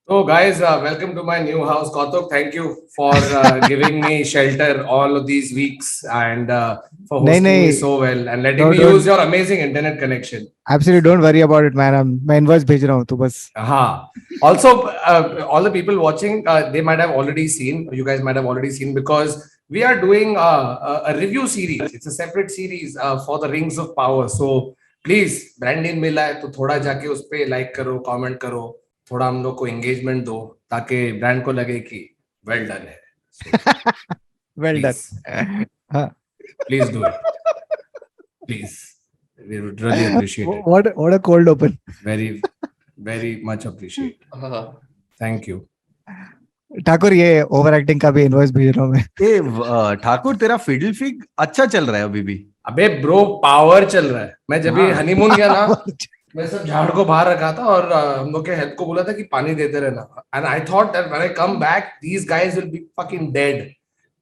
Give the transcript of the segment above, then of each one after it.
So, guys, welcome to my new house. Kautuk, thank you for giving me shelter all of these weeks and for नहीं hosting me नहीं so well and letting me use don't your amazing internet connection. absolutely don't worry about it man. मैं invoice भेज रहा हूँ तू बस. Also, all the people watching, they might have already seen, you guys might have already seen, because we are doing a review series. It's a separate series for the Rings of Power. So, please, brand मिला है तो थोड़ा जाके उस पे like करो, comment करो, थोड़ा हम लोग को engagement दो, ताकि brand को लगे कि well done है. So, Well done. please, हाँ. please do it. Please, we would really appreciate it. What a cold open. Very, very much appreciate. Thank you. Thakur ये ओवर एक्टिंग का भी इनवॉइस भेज रहा हूँ मैं. ठाकुर तेरा फिडल फिग अच्छा चल रहा है अभी भी. अबे ब्रो पावर चल रहा है. मैं जब भी हनीमून गया ना, मैं सब झाड़ को बाहर रखा था और हम लोग के हेल्प को बोला था कि पानी देते रहना. And I thought that when I come back these guys will be fucking dead,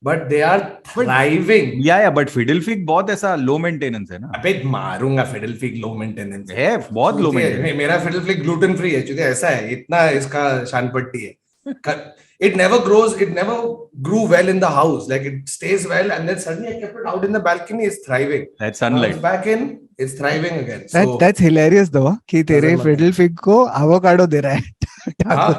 but they are thriving. Yeah but fiddle fig बहुत ऐसा लो मेंटेनेंस है ना. अबे मारूंगा फिडल फिग लो मेंटेनेंस है, बहुत लो मेंटेनेंस. मेरा फिडल फिग ग्लूटेन फ्री है क्योंकि ऐसा है, इतना इसका शान पट्टी है. It never grows, it never grew well in the house. Like it stays well, and then suddenly I kept it out in the balcony. It's thriving. That's sunlight. Now it's back in, it's thriving again. So That's hilarious though कि तेरे fiddle fig को avocado दे रहा है. हाँ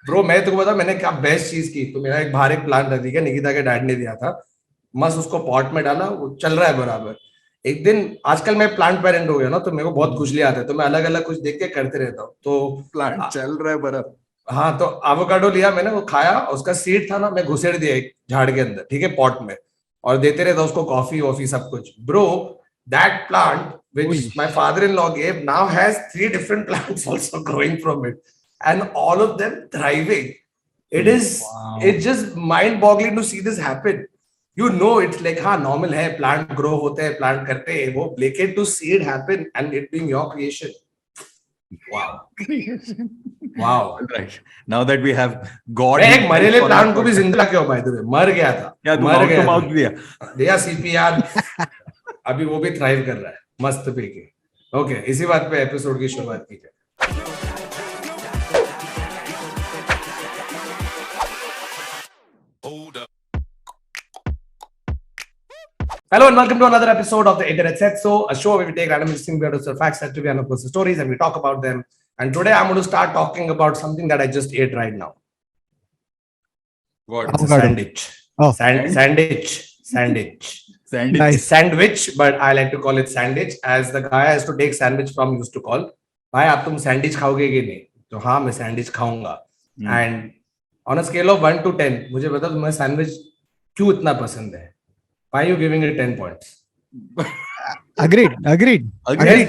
bro, मैं तुमको बता मैंने क्या बेस्ट चीज की. तो मेरा एक बाहर एक प्लांट है, ठीक है, निकिता के डैड ने दिया था. मस्त उसको पॉट में डाला, वो चल रहा है बराबर. एक दिन आजकल मैं प्लांट पेरेंट हो गया ना, तो मेरे को बहुत खुजली आते हैं, तो मैं अलग अलग कुछ देख के करते रहता हूँ. तो प्लांट चल रहा है बराबर. हाँ, तो एवोकाडो लिया मैंने, वो खाया, उसका सीड था ना, मैं घुसेड़ दिया एक झाड़ के अंदर, ठीक है, पॉट में, और देते रहता उसको कॉफी वॉफी सब कुछ. Bro that plant which my father-in-law gave now has 3 different plants also growing from it, and all of them thriving. It's just mind-boggling to see this happen. You know, it's like हाँ normal है, plant grow होते हैं, plant करते हैं वो, लेकिन to see it happen and it being your creation. Wow. Wow. Right. Now that we have God. मैं एक मरेले प्लांट को भी जिंदा क्यों भाई, तुझे मर गया था. क्या तू माउथ दिया CPR. अभी वो भी थ्राइव कर रहा है मस्त पे के. ओके, इसी बात पे एपिसोड की शुरुआत की जाए. Hello and welcome to another episode of the Internet Set So, a show where we take random interesting weird facts, trivia, and personal stories, and we talk about them. And today I'm going to start talking about something that I just ate right now. What? It's a sandwich. Oh, Sandwich. Nice. Sandwich, but I like to call it sandwich, as the guy I used to take sandwich from used to call. भाई आप तुम sandwich खाओगे कि नहीं? तो हाँ मैं sandwich खाऊंगा. And on a scale of 1 to 10, मुझे बता तुम्हें सैंडविच क्यों इतना पसंद है? Why are you giving it 10 points? Agreed.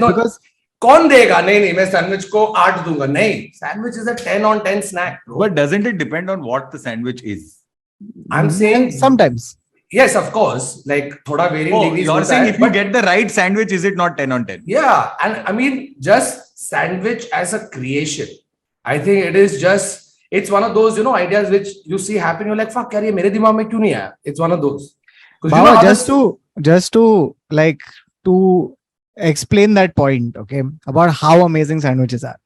Because कौन देगा? नहीं मैं सैंडविच को 8 दूंगा. नहीं, sandwich is a 10 on 10 snack, bro. But doesn't it depend on what the sandwich is? I'm saying sometimes. Yes, of course. Like थोड़ा varying degrees. You're saying if you get the right sandwich, is it not 10 on 10? Yeah, and I mean just sandwich as a creation. I think it is just, it's one of those, ideas which you see happen. You're like, fuck, यार ये मेरे दिमाग में क्यों नहीं आया? It's one of those. Baba, just to like to explain that point, okay, about how amazing sandwiches are.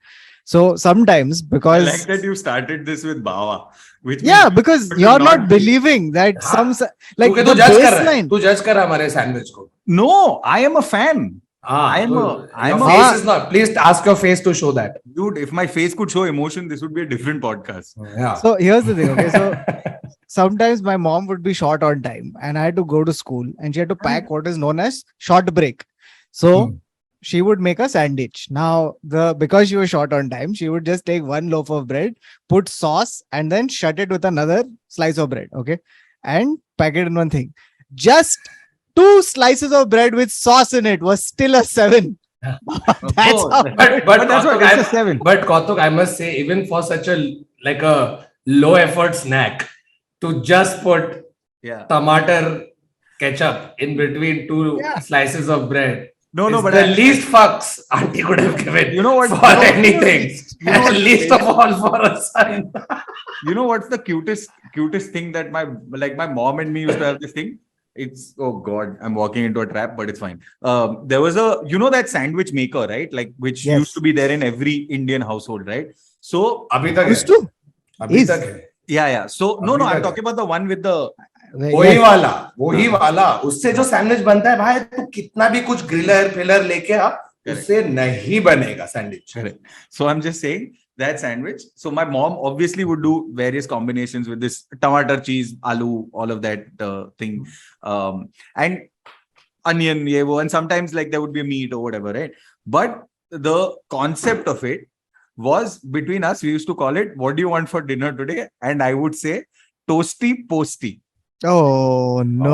So sometimes, because I like that you started this with Baba, which because you're not believing that some like तू the baseline. तू judge कर रहा है हमारे sandwich को. No, I am a fan. Your face is not. Please ask your face to show that. Dude, if my face could show emotion, this would be a different podcast. Yeah. So here's the thing, okay, so sometimes my mom would be short on time and I had to go to school and she had to pack what is known as short break. So she would make a sandwich. Now, because she was short on time, she would just take one loaf of bread, put sauce, and then shut it with another slice of bread, okay, and pack it in one thing. Just 2 slices of bread with sauce in it was still a 7. That's but that's what it's a 7. But Kautuk, I must say, even for such a low effort snack, to just put tomato ketchup in between 2 slices of bread. No, but the least fucks auntie could have given. You know what? For anything. Least of all for a son. You know what's the cutest thing that my mom and me used to have this thing? It's, oh God, I'm walking into a trap, but it's fine. There was that sandwich maker, right? Like, which used to be there in every Indian household, right? So, Abhi tak used to? अभी Is- तक है Yeah. So no, अभी I'm तक talking about the one with the. वही Yes. वाला उससे जो sandwich बनता है भाई, तू कितना भी कुछ ग्रिलर फिलर लेके आ, उससे नहीं बनेगा sandwich. Correct. So I'm just saying that sandwich. So my mom obviously would do various combinations with this tomato, cheese, aloo, all of that thing, and onion, ye wo, and sometimes like there would be meat or whatever, right? But the concept of it was between us. We used to call it, "What do you want for dinner today?" And I would say, "Toasty posty." Oh no.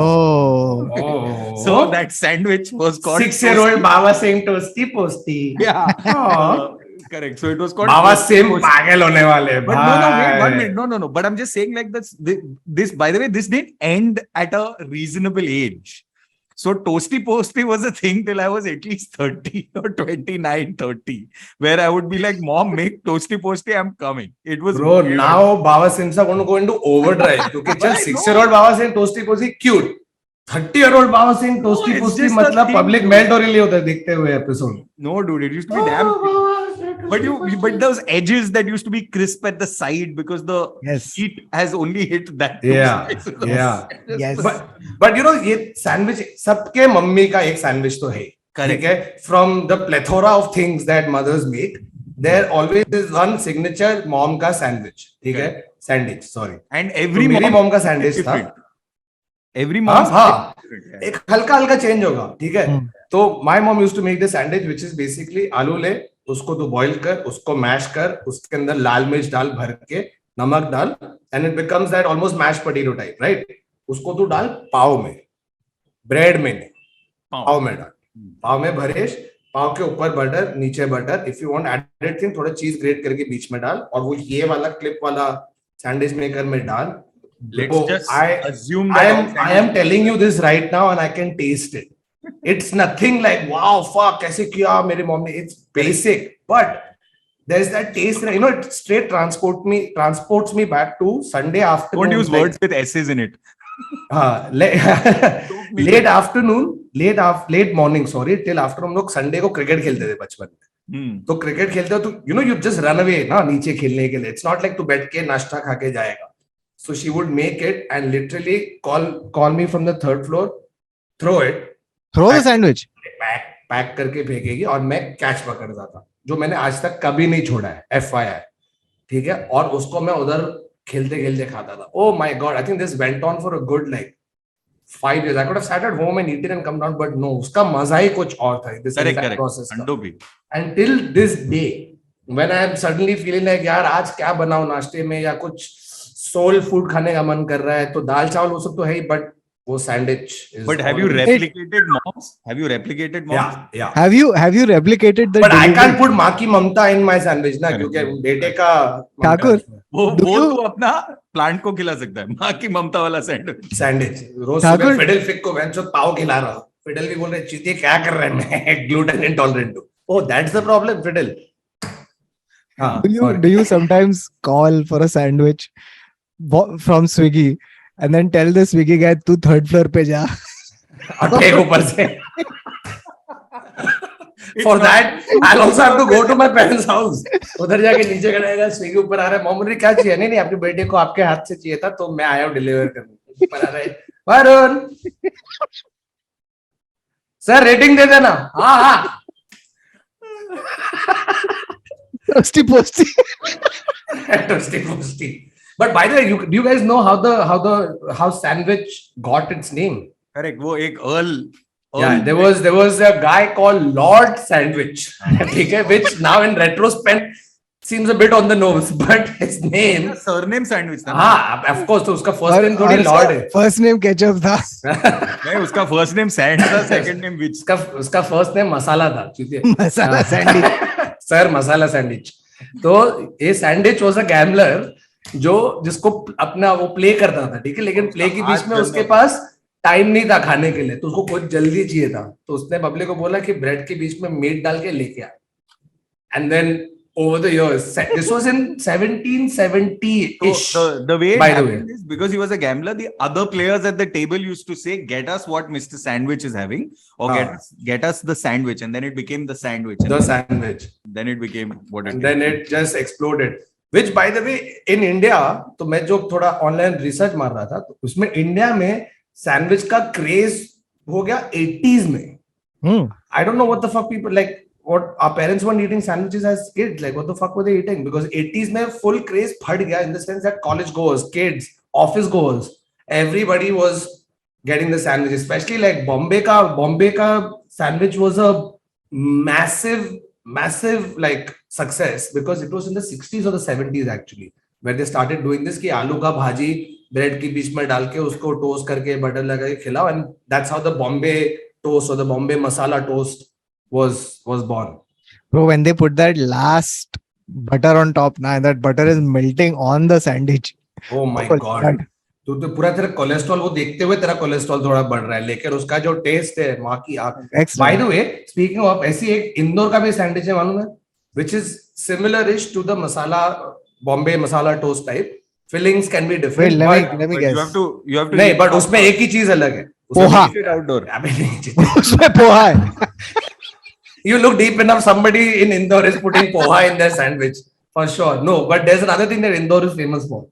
So that sandwich was called 6-year-old Baba saying toasty posty. Yeah. Oh. Correct. So it was called Baba Toasty same Posty. पागल होने वाले But no, wait 1 minute. No. But I'm just saying like this, by the way, this didn't end at a reasonable age. So Toasty Posty was a thing till I was at least 30 or 29, 30, where I would be like, Mom, make Toasty Posty, I'm coming. It was Bro, weird. now Baba Sims are going to go into overdrive. क्योंकि चल 6-year-old Baba saying toasty posty cute. 30-year-old Baba saying toasty it's posty just a मतलब thing, public dude. melt हो रही होता है देखते हुए episode. No, dude, it used to be damn cute. But those edges that used to be crisp at the side because the Yes. heat has only hit that. two Yeah, slices of- yeah. Yes. But you know ये sandwich सबके mummy का एक sandwich तो है. Correct. ठीक है. From the plethora of things that mothers make, there always is one signature mom का sandwich. ठीक है. Sandwich, sorry. And every तो मेरी mom mom का sandwich था. different. Every mom हाँ, different. एक हल्का हल्का चेंज होगा. ठीक है. Hmm. तो my mom used to make the sandwich which is basically आलू ले, उसको तू बॉईल कर, उसको मैश कर, उसके अंदर लाल मिर्च डाल भर के, नमक डाल, and it becomes that almost mashed potato type, right? उसको तू डाल पाव में, ब्रेड में नहीं, पाव में डाल, पाव में भरेश, पाव के ऊपर बटर, नीचे butter, if you want added thing थोड़ा चीज ग्रेट करके बीच में डाल, और वो ये वाला क्लिप वाला सैंडविच मेकर में डाल. Let's just assume I that am telling you this right now and I can taste it. It's nothing like wow, fuck, कैसे किया मेरी मॉम ने. It's basic, but there's that taste. You know, it straight transports me back to Sunday afternoon. don't use words with S's in it. late afternoon, late morning. Sorry, till after हम लोग Sunday को cricket खेलते थे बचपन में. तो cricket खेलते हो तो you know you just run away ना नीचे खेलने के लिए. It's not like तू बैठ के नाश्ता खा के जाएगा. So she would make it and literally call me from the third floor, throw the sandwich. Pack करके फेंकेगी और मैं कैच पकड़ता था, जो मैंने आज तक कभी नहीं छोड़ा है. FYI, ठीक है. और उसको मैं उधर खेलते खेलते खाता था. Oh my God, I think this went on for a good like 5 years. I could have sat at home and eaten and come down, but no, उसका मजा ही कुछ और था. This entire process का. Until this day, when I am suddenly feeling like यार आज क्या बनाऊं नाश्ते में, या कुछ सोल फूड खाने का मन कर रहा है, तो दाल चावल वो सब तो है ही, बट वो sandwich. But have you replicated moms? Have you replicated moms? Yeah. Have you replicated the But I delivery? can't put माँ की ममता in my sandwich ना, क्योंकि बेटे का ठाकुर, वो Do you- तो अपना प्लांट को खिला सकता है. माँ की ममता वाला सैंडविच. रोज ठाकुर- सुबह फिडल फिक को वेंचो पाव खिला रहा. फिडल भी बोल रहे चीते क्या कर रहे हैं, मैं ग्लूटेन इंटॉलरेंट हूँ. Oh, that's the problem, fiddle. Do you sometimes call for a sandwich from Swiggy and then tell the Swiggy guy तू third floor पे जा? और टेक ऊपर से. For that, I'll also have to go to my parents' house. उधर जाके नीचे खड़ेगा, Swiggy ऊपर आ रहा है, मॉम ने क्या चाहिए? नहीं आपके बेटे को आपके हाथ से चाहिए था, तो मैं आया हूँ डिलीवर करने. ऊपर आ रहा है, वरुण सर रेटिंग दे देना. हाँ. Toasty posty. Toasty. But by the way, do you guys know how sandwich got its name? Correct. वो एक Earl. Yeah, there was a guy called Lord Sandwich, okay, which now in retrospect seems a bit on the nose, but his name. Surname sandwich था. हाँ, of course. तो उसका first name थोड़ी Lord है. First name ketchup था. नहीं, उसका first name Sand था, second name which. उसका first name मसाला था. Masala sandwich. Sir, मसाला सैंडविच. तो ये सैंडविच was a gambler जिसको अपना वो प्ले करता था, ठीक है, लेकिन प्ले के बीच में उसके पास टाइम नहीं था खाने के लिए, तो उसको कुछ जल्दी चाहिए था, तो उसने बबले को बोला कि ब्रेड के बीच में मीट डाल के लेके आ. And then over the years, this was in 1770-ish. So the way it by the way, happened is because he was a gambler, the other players at the table used to say, "Get us what Mr. Sandwich is having, or get us the sandwich," and then it became the sandwich. The sandwich. Then it became what it. And then it just exploded. Which by the way in India, तो मैं जो थोड़ा online research मार रहा था तो उसमें India में सैंडविच का क्रेज हो गया 80s में. I don't know what the fuck people like. What our parents weren't eating sandwiches as kids. Like what the fuck were they eating? Because 80s में full craze फट गया in the sense that college goers, kids, office goers, everybody was getting the sandwich. Especially like Bombay का sandwich was a massive like success because it was in the 60s or the 70s actually where they started doing this कि आलू का भाजी bread के बीच में डाल के उसको टोस्ट करके बटर लगा के खिलाओ, and that's how the Bombay toast or the Bombay masala toast was born. Bro, when they put that last butter on top, now that butter is melting on the sandwich. Oh my god. तो पूरा तेरा cholesterol वो देखते हुए तेरा cholesterol थोड़ा बढ़ रहा है, लेकिन उसका जो टेस्ट है माँ की आंख. By the way, speaking of, ऐसी एक इंदौर का भी सैंडविच है मालूम है, which is similar-ish to the masala Bombay masala toast type. Fillings can be different. Wait, let me guess. You have to नहीं, but उसमें एक ही चीज अलग है. पोहा. Outdoor. अबे नहीं, उसमें पोहा है. You look deep enough, somebody in Indore is putting poha in their sandwich for sure. No, but there's another thing that Indore is famous for,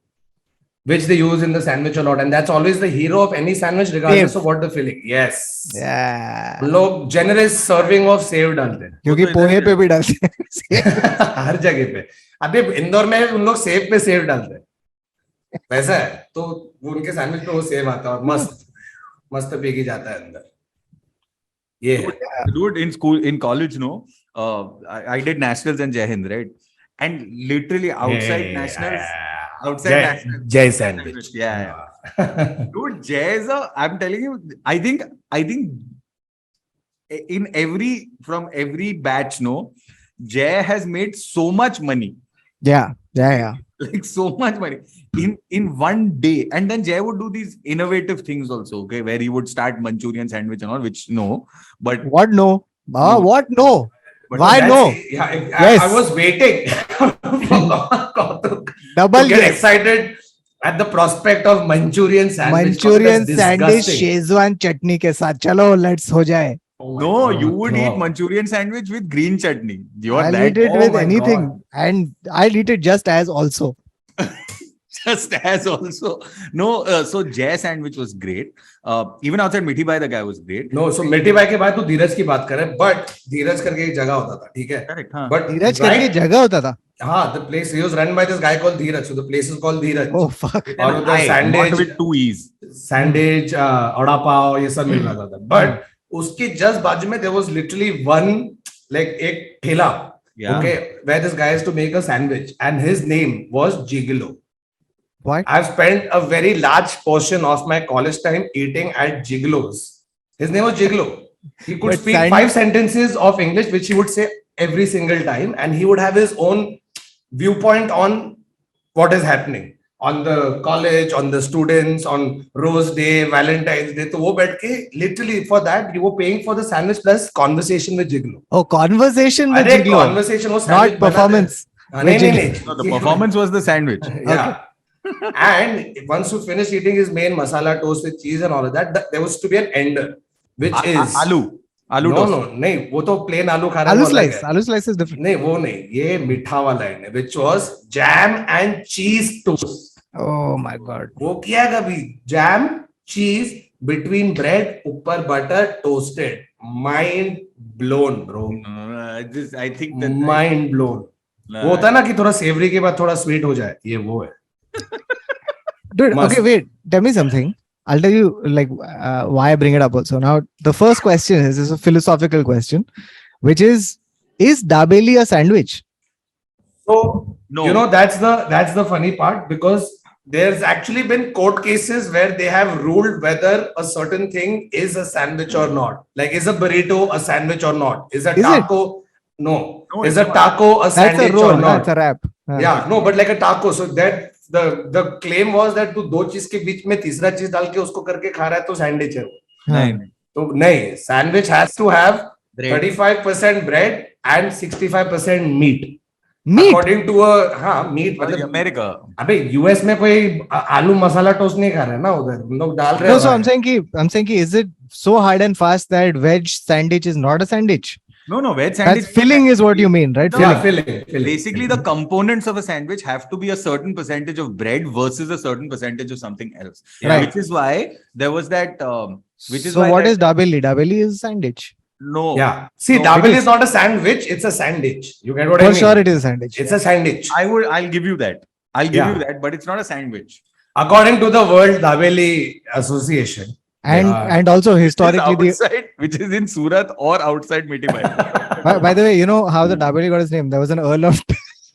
which they use in the sandwich a lot, and that's always the hero of any sandwich, regardless of what the filling. Yes. Yeah. लोग generous serving of save डालते हैं. क्योंकि पोहे पे भी डालते हैं. हर जगह पे. अभी इंदौर में उन लोग सेव पे सेव डालते हैं. वैसा है, तो उनके सैंडविच पे वो सेव आता है और मस्त मस्त पीकी जाता है अंदर. Yeah. Dude, in school, in college, no, I did nationals and Jai Hind, right? And literally outside nationals, Jai sandwich. Yeah. Dude, Jai is I'm telling you, I think from every batch, no, Jai has made so much money. Yeah. Like so much money in one day, and then Jay would do these innovative things also, okay, where he would start Manchurian sandwich and all, which no, but what no? What no? But why no? Yeah, Yes. I was waiting for Kautuk Double to get yes. excited at the prospect of Manchurian sandwich. Manchurian That's sandwich disgusting. Szechuan chutney के साथ. चलो, let's हो जाए. Oh my no, God. you would No. eat Manchurian sandwich with green chutney. I'll eat it Oh with my anything, God. and I'll eat it just as also. Just as also. No, so Jay sandwich was great. Even outside Mithi Bhai, the guy was great. No, so मिठी भाई के बाद तू धीरज की बात कर रहा है, but धीरज करके एक जगह होता था, ठीक है? Correct, हाँ. But धीरज करके जगह होता था. हाँ, the place he was run by this guy called Dheeraj, so the place is called Dheeraj. Oh fuck. और उधर Not sandwich, with two E's. Sandwich, vada pav, ये सब मिल रहा था. But उसके जस्ट बाजू में there was literally one like एक ठेला, Yeah. okay, where this guy used to make a sandwich, and his name was Gigolo. What? I've spent a very large portion of my college time eating at Gigolo's. His name was Gigolo. He could But speak 5 sentences of English, which he would say every single time, and he would have his own viewpoint on what is happening on the college, on the students, on Rose Day, Valentine's Day. तो वो बैठ के literally for that you were paying for the sandwich plus conversation with Gigolo. Oh, conversation with अरे Gigolo. conversation वो Not sandwich बना performance. दे. नहीं. No, the performance was the sandwich. Yeah. And once you finish eating his main masala toast with cheese and all of that, there was to be an ender, which is Aloo no, toast. no, नहीं, वो तो plain आलू खा रहा है. Aloo वो अलग slice. है. Aloo slice is different. नहीं, वो नहीं, ये मीठा वाला है, which was jam and cheese toast. Oh my god. वो किया कभी? Jam, cheese between bread, ऊपर butter, toasted. Mind blown, bro. I think that Mind blown. वो होता है ना कि थोड़ा सेवरी के बाद थोड़ा स्वीट हो जाए, ये वो है. Dude, Must. okay, wait. Tell me something. I'll tell you like why I bring it up also. Now, the first question is a philosophical question, which is dabeli a sandwich? So No. you know that's the funny part, because there's actually been court cases where they have ruled whether a certain thing is a sandwich or not. Like, is a burrito a sandwich or not? Is a Is it? taco? No. No, Is it's a not. taco a That's sandwich a roll. or not? That's a wrap. Yeah, no, but like a taco. So that the claim was that तू दो चीज के बीच में तीसरा चीज डाल के उसको करके खा रहा है तो सैंडविच है वो. नहीं, तो नहीं, sandwich has to have bread. 35% bread and 65% meat. Meat. According to a meat, मतलब America. अबे यूएस में कोई आलू मसाला टोस्ट नहीं खा रहा है ना, उधर हम लोग डाल रहे No, हैं. so I'm saying is it so hard and fast that veg sandwich is not a sandwich? No, veg sandwich. That's filling is what you mean, right? No, Yeah, Filling. filling. Basically, the components of a sandwich have to be a certain percentage of bread versus a certain percentage of something else. Right. Which is why there was that. Which is So why what that, is dabeli? Dabeli is sandwich. No. Yeah. See, No, dabel it is. is not a sandwich, it's a sandwich. You get what I For mean? sure, it is a sandwich. It's yeah. a sandwich. I'll give you that. I'll give Yeah. you that, but it's not a sandwich. According to the World Dabeli Association. And also historically, It's outside, which is in Surat or outside Mitibai. by the way, you know how the dabeli got his name? There was an Earl of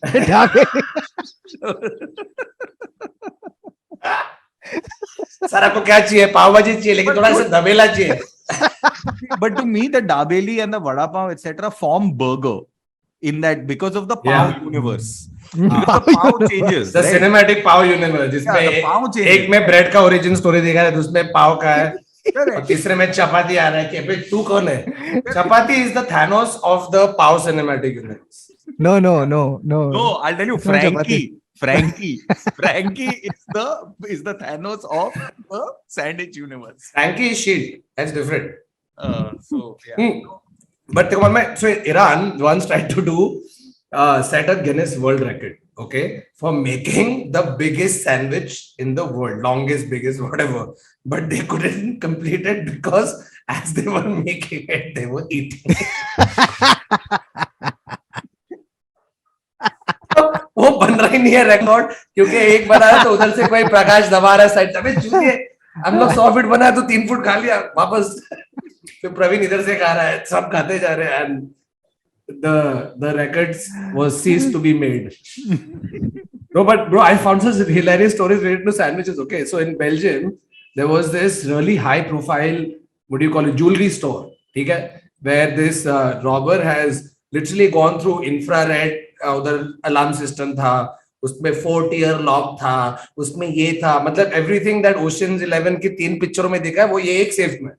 Dabeli. Sir आपको क्या चाहिए पाव भाजी चाहिए लेकिन थोड़ा सा दबेला चाहिए But to me, the dabeli and the vada pav, etc., form burger in that because of the pav Yeah. universe. Pav The pav universe. changes. The right? cinematic pav universe जिसमें Yeah, the पाव changes. एक में bread का origin story दिखा है दूसरे पाव का है और Correct. तीसरे में चपाती आ रहा है कि अबे तू कौन है चपाती is the Thanos of the pav cinematic universe. No. No, I'll tell you, It's not chapati. Frankie is the Thanos of the sandwich universe. Frankie is shit. That's different. So yeah. But so Iran once tried to do set a Guinness World Record, okay, for making the biggest sandwich in the world, longest, biggest, whatever. But they couldn't complete it because as they were making it, they were eating. वो बन रहा ही नहीं है record क्योंकि एक बनाया तो उधर से कोई प्रकाश दबा रहा है साइड अबे चूतिए हम लोग 100 फीट बनाया तो 3 फुट खा लिया वापस फिर प्रवीण इधर से खा रहा है सब खाते जा रहे हैं and the records was ceased to be made. No, but bro, I found some hilarious stories related to sandwiches. Okay, so in Belgium there was this really high profile, what do you call it, jewelry store, okay, where this robber has literally gone through infrared, उधर alarm system था उसमें 4-tier lock था उसमें ये था मतलब everything that oceans 11 की 3 पिक्चरों में दिखा है वो ये एक सेफ में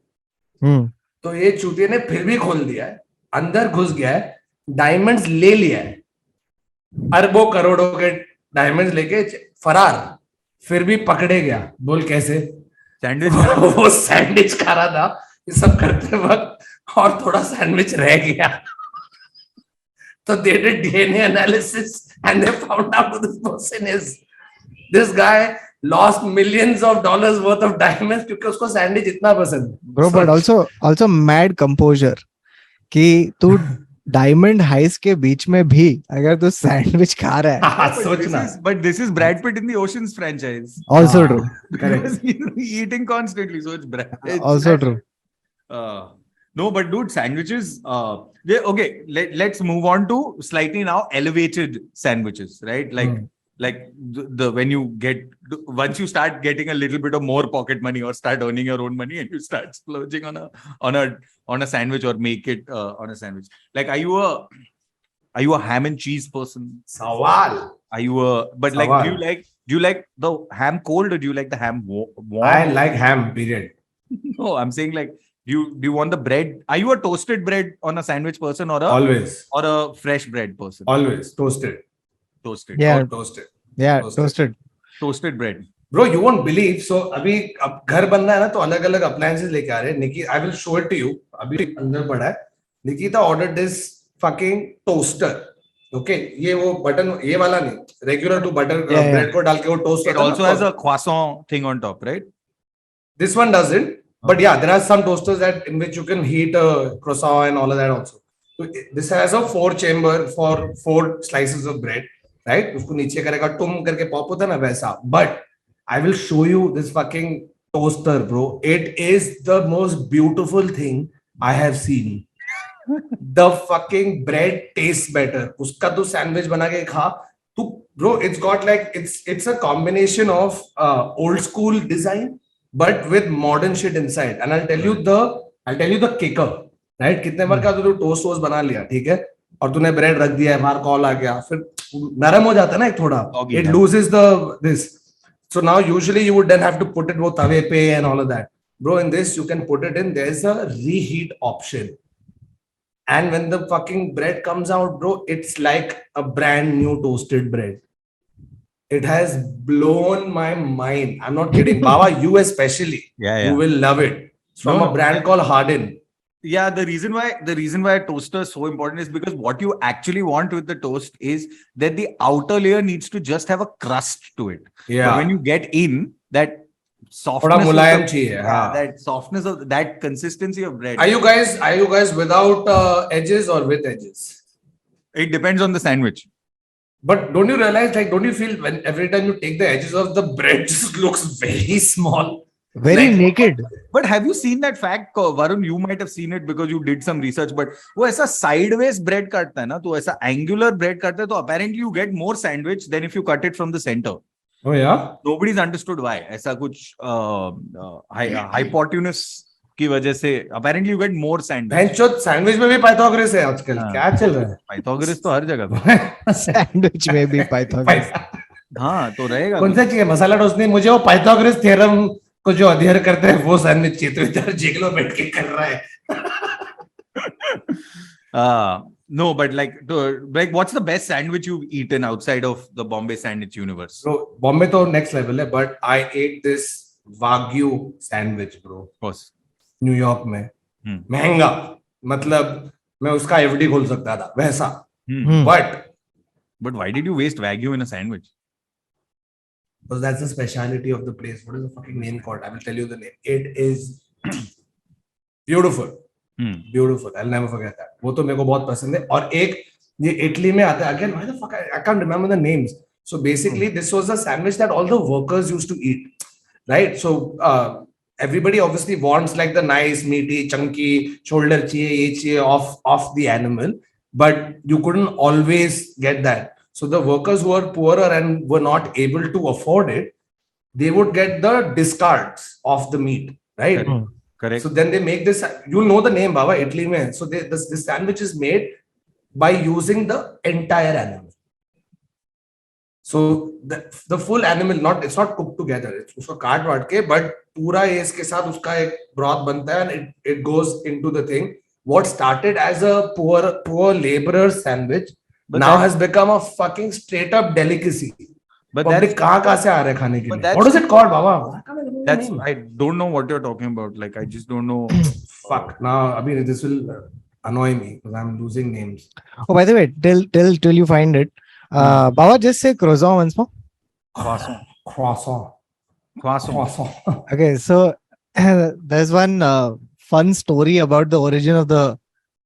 तो ये चूतिए ने फिर भी खोल दिया है अंदर घुस गया है डायमंड्स ले लिया है अरबों करोड़ों के डायमंड्स लेके फरार फिर भी पकड़े गया बोल कैसे सैंडविच वो सैंडविच खा रहा था ये सब करते वक्त और थोड़ा सैंडविच रह गया So they did DNA analysis and they found out who this person is. This guy lost millions of dollars worth of diamonds क्योंकि उसको सैंडविच इतना पसंद है. Bro, but also mad composure कि तू डायमंड हाइस के बीच में भी अगर तू सैंडविच खा रहा है सोचना. But this is Brad Pitt in the Oceans franchise. Also true. Because he's eating constantly, so it's Brad. Also true. No, but dude, sandwiches. Okay, let's move on to slightly now elevated sandwiches, right? Like the when you get once you start getting a little bit of more pocket money or start earning your own money and you start splurging on a sandwich or make it on a sandwich. Like, are you a ham and cheese person? सवाल. Are you like do you like the ham cold or do you like the ham warm? I like ham. Period. No, I'm saying like. Do you want the bread? Are you a toasted bread on a sandwich person or a fresh bread person? Always toasted. Yeah. Toasted. Yeah, Toasted. Toasted bread. Bro, you won't believe. So अभी अब घर बन रहा है ना तो अलग अलग appliances लेके आ रहे हैं. Nikki, I will show it to you. अभी अंदर पड़ा है. Nikita ordered this fucking toaster. Okay, ये वो बटन ये वाला नहीं. Regular to butter bread को डाल के वो toast. It also has a croissant thing on top, right? This one doesn't. But yeah, there are some toasters that in which you can heat a croissant and all of that also. So this has a 4-chamber for 4 slices of bread, right? उसको नीचे करेगा टुम करके pop होता है ना वैसा. But I will show you this fucking toaster, bro. It is the most beautiful thing I have seen. The fucking bread tastes better. उसका तो सैंडविच बना के खा. तू bro, it's got like it's a combination of old school design. But with modern shit inside, and I'll tell you the kicker, right? कितने बार का तू toast बना लिया, ठीक है? और तूने ब्रेड रख दिया है, बाहर कॉल आ गया, फिर नरम हो जाता है ना एक थोड़ा. It loses this. So now usually you would then have to put it वो तवे पे and all of that. Bro, in this you can put it in. There's a reheat option, and when the fucking bread comes out, bro, it's like a brand new toasted bread. It has blown my mind. I'm not kidding. Baba, you especially. Yeah. You will love it. It's from a brand called Hardin. Yeah, the reason why a toaster is so important is because what you actually want with the toast is that the outer layer needs to just have a crust to it. Yeah. But when you get in, that थोड़ा softness Mulayam of चाहिए, हाँ. that softness of that consistency of bread. Are you guys without edges or with edges? It depends on the sandwich. But don't you realize, like, don't you feel when every time you take the edges off, the bread just looks very small? Very Like- naked. But have you seen that fact, Varun? You might have seen it because you did some research. But वो ऐसा sideways bread काटता है ना, तो ऐसा angular bread काटता है, तो apparently you get more sandwich than if you cut it from the center. Oh yeah? Nobody's understood why. ऐसा कुछ hypotenuse की वजह से apparently you get more sandwich. बेंचोद सैंडविच में भी पाइथागोरस है आजकल. हाँ. क्या चल रहा है? Pythagoras तो हर जगह पे. Sandwich may be Pythagoras. हाँ, तो रहेगा. कौन सा चाहिए? मसाला टोस्ट नहीं, मुझे वो पाइथागोरस थ्योरम को जो अध्ययन करते हैं वो सैंडविच चाहिए. तो इधर जेगलो बैठ के कर रहा है. No, but like what's the best sandwich you've eaten outside of the Bombay sandwich universe? So Bombay तो नेक्स्ट लेवल है, but I ate this Wagyu sandwich, bro. Of course. New York में. महंगा, मतलब मैं उसका एफडी खोल सकता था वैसा. But why did you waste Wagyu in a sandwich? because that's the speciality of the place. What is the fucking name called? I will tell you the name. It is beautiful. Beautiful. I'll never forget that. वो तो मेरे को बहुत पसंद है. और एक ये इटली में आता है. Again, why the fuck I can't remember the names. So basically, this was a sandwich that all the workers used to eat, right? So everybody obviously wants like the nice, meaty, chunky shoulder चाहिए, ये चाहिए of the animal, but you couldn't always get that. So the workers who were poorer and were not able to afford it, they would get the discards of the meat, right? Correct. So then they make this. You know the name, Baba, Italy mein. So this sandwich is made by using the entire animal. So the full animal, it's not cooked together. It's उसको काट वाट के, but पूरा ये इसके साथ उसका एक broth बनता है and it goes into the thing. What started as a poor laborer sandwich now has become a fucking straight up delicacy. But Public that's कहाँ से आ रहे हैं खाने के but लिए? that's- What is it called, Baba? that's I don't know what you're talking about. Like I just don't know. Fuck. Now, Abhi, this will annoy me because I'm losing names. Oh, by the way, till you find it, Baba, just say croissant once more. Croissant. Croissant. Okay, so there's one fun story about the origin of the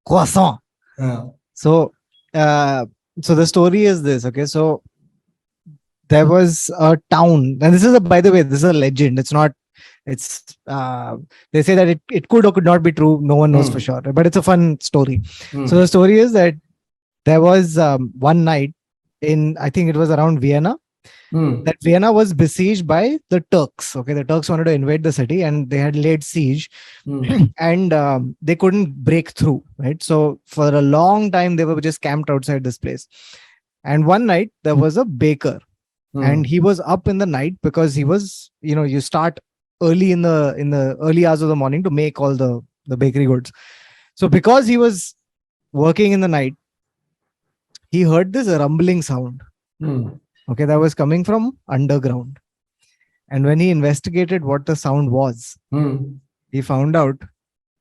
croissant. Yeah. So the story is this. Okay, so there was a town, and this is by the way, this is a legend. It's not. It's they say that it could or could not be true. No one knows for sure, but it's a fun story. So the story is that there was one night in, I think it was around Vienna, that Vienna was besieged by the Turks. Okay, the Turks wanted to invade the city and they had laid siege, and they couldn't break through. Right, so for a long time they were just camped outside this place. And one night there was a baker, and he was up in the night because he was, you start early in the early hours of the morning to make all the bakery goods. So because he was working in the night, he heard this rumbling sound. Okay, that was coming from underground. And when he investigated what the sound was, he found out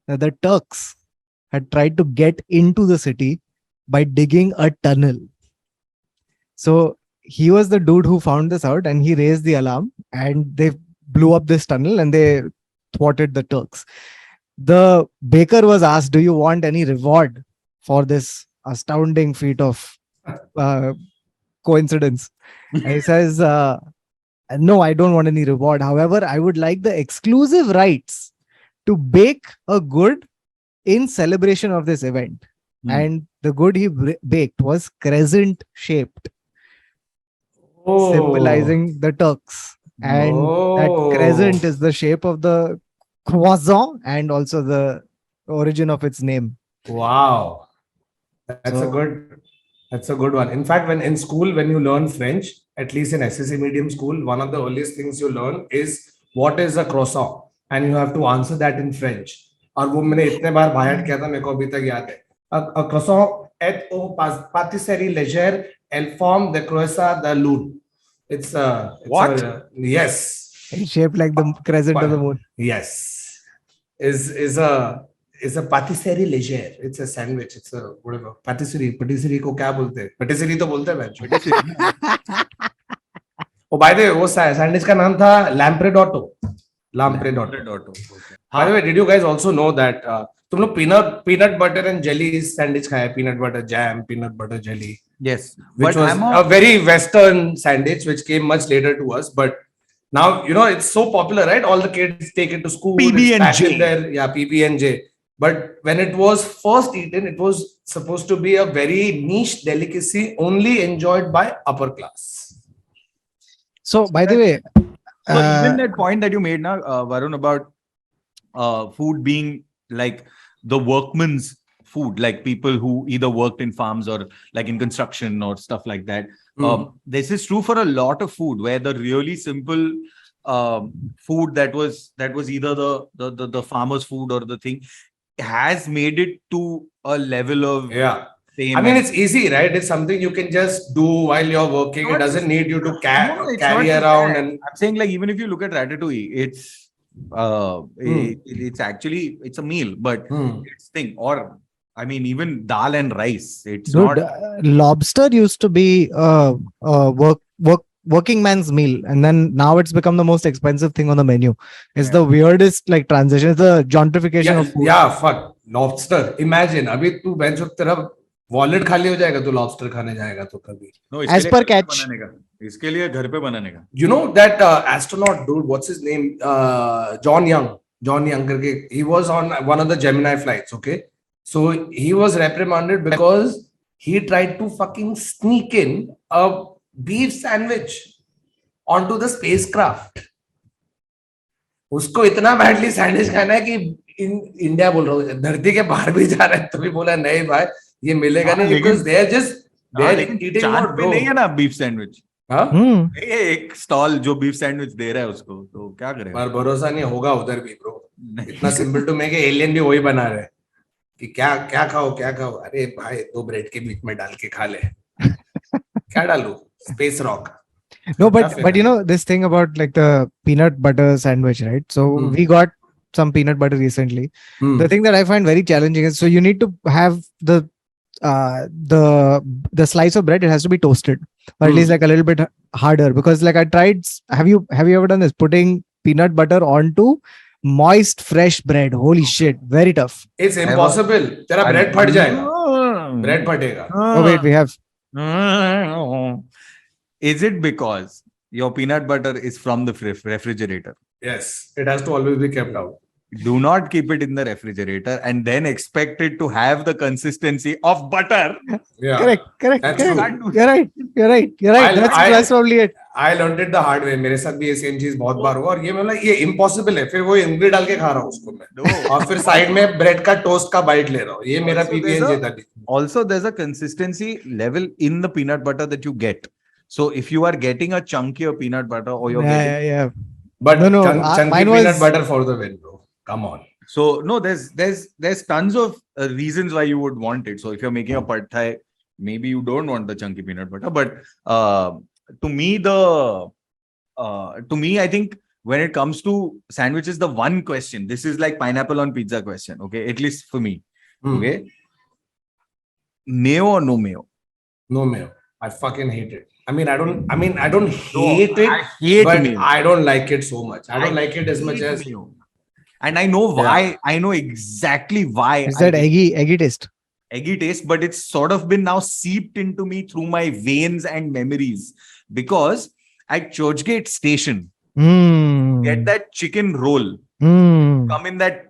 that the Turks had tried to get into the city by digging a tunnel. So he was the dude who found this out, and he raised the alarm, and they blew up this tunnel and they thwarted the Turks. The baker was asked, "Do you want any reward for this astounding feat of coincidence?" And he says, "No, I don't want any reward. However, I would like the exclusive rights to bake a good in celebration of this event." And the good he baked was crescent shaped, symbolizing the Turks. And that crescent is the shape of the croissant and also the origin of its name. Wow. That's a good one. In fact, when in school, when you learn French, at least in SSC medium school, one of the earliest things you learn is what is a croissant, and you have to answer that in French. और वो मैंने इतने बार बाहर किया था, मेरे को अभी तक याद है. A croissant est au pâtisserie légère, elle forme de croissant de lune. It's What? Yes. It's shaped like the crescent of the moon. Yes. Is a It's a patisserie légère. It's a sandwich. It's a whatever. Patisserie. Patisserie को क्या बोलते हैं? Patisserie तो बोलते हैं मैं. Oh, by the way, वो sandwich का नाम था Lampredotto. Lampredotto. By the way, did you guys also know that तुम लोग peanut butter and jelly sandwich खाया है? Peanut butter jam, peanut butter jelly. Yes, Which but was a very Western sandwich, which came much later to us. But now, it's so popular, right? All the kids take it to school. PB&J. Yeah, PB&J. But when it was first eaten, it was supposed to be a very niche delicacy, only enjoyed by upper class. So, by the way, So even that point that you made now, Varun, about food being like the workman's food, like people who either worked in farms or like in construction or stuff like that. This is true for a lot of food where the really simple food that was either the farmer's food or the thing has made it to a level of fame. I mean, it's easy, right? It's something you can just do while you're working. It doesn't need you to carry around. And I'm saying, like, even if you look at ratatouille, it's it's actually a meal, but it's thing. Or I mean, even dal and rice. It's dude, not. Lobster used to be working man's meal, and then now it's become the most expensive thing on the menu. It's the weirdest like transition. It's the gentrification of food. Yeah, fuck lobster. Imagine, अभी तू बेंचो तेरा wallet खाली हो जाएगा तो lobster खाने जाएगा तो कभी. No, As per catch. इसके लिए घर पे बनाने का. You know that astronaut dude, what's his name? John Young करके, he was on one of the Gemini flights, okay? So he was reprimanded because he tried to fucking sneak in a beef sandwich onto the spacecraft. उसको इतना badly sandwich खाना है कि India बोल रहा हूँ, धरती के बाहर भी जा रहा है तो भी बोला नहीं भाई ये मिलेगा नहीं, because they are just eating more dough. नहीं है ना बीफ सैंडविच. एक स्टॉल जो बीफ सैंडविच दे रहा है उसको, तो क्या करेगा? पर भरोसा नहीं होगा उधर भी ब्रो. इतना सिंपल टू मेक एलियन भी वही बना रहे कि क्या खाओ. अरे भाई 2 ब्रेड के बीच में डाल के खा ले. क्या डालू? Space rock. No, but you know this thing about like the peanut butter sandwich, right? So we got some peanut butter recently. The thing that I find very challenging is, so you need to have the slice of bread. It has to be toasted, or at least like a little bit harder, because like I tried. Have you ever done this? Putting peanut butter onto moist fresh bread. Holy shit, very tough. It's impossible. तेरा bread फट जाएगा. Bread फटेगा. Oh wait, we have. Is it because your peanut butter is from the refrigerator? Yes, it has to always be kept out. Do not keep it in the refrigerator and then expect it to have the consistency of butter. Yeah, Correct. That's true. You're right. That's probably it. I learned it the hard way. मेरे साथ भी ये same चीज बहुत बार हुआ और ये मतलब ये इम्पॉसिबल है. फिर वो इमली डाल के खा रहा हूँ उसको मैं और फिर साइड में ब्रेड का टोस्ट का बाइट ले रहा हूँ. ये मेरा PB&J था. Also, there's a consistency level in the peanut butter that you get. So if you are getting a chunkier peanut butter or you're getting But no, chunky mine peanut was butter for the win, bro. Come on. So no, there's tons of reasons why you would want it. So if you're making a pad thai, maybe you don't want the chunky peanut butter. But to me, I think when it comes to sandwiches, the one question, this is like pineapple on pizza question. Okay, at least for me. Okay, mayo or no mayo? No mayo. I fucking hate it. I mean, I don't hate it. I hate but mayo. I don't like it so much. I don't like it as much as mayo. And I know why. Yeah. I know exactly why. Is that eggy taste? Eggy taste, but it's sort of been now seeped into me through my veins and memories. Because at Churchgate Station, get that chicken roll, come in that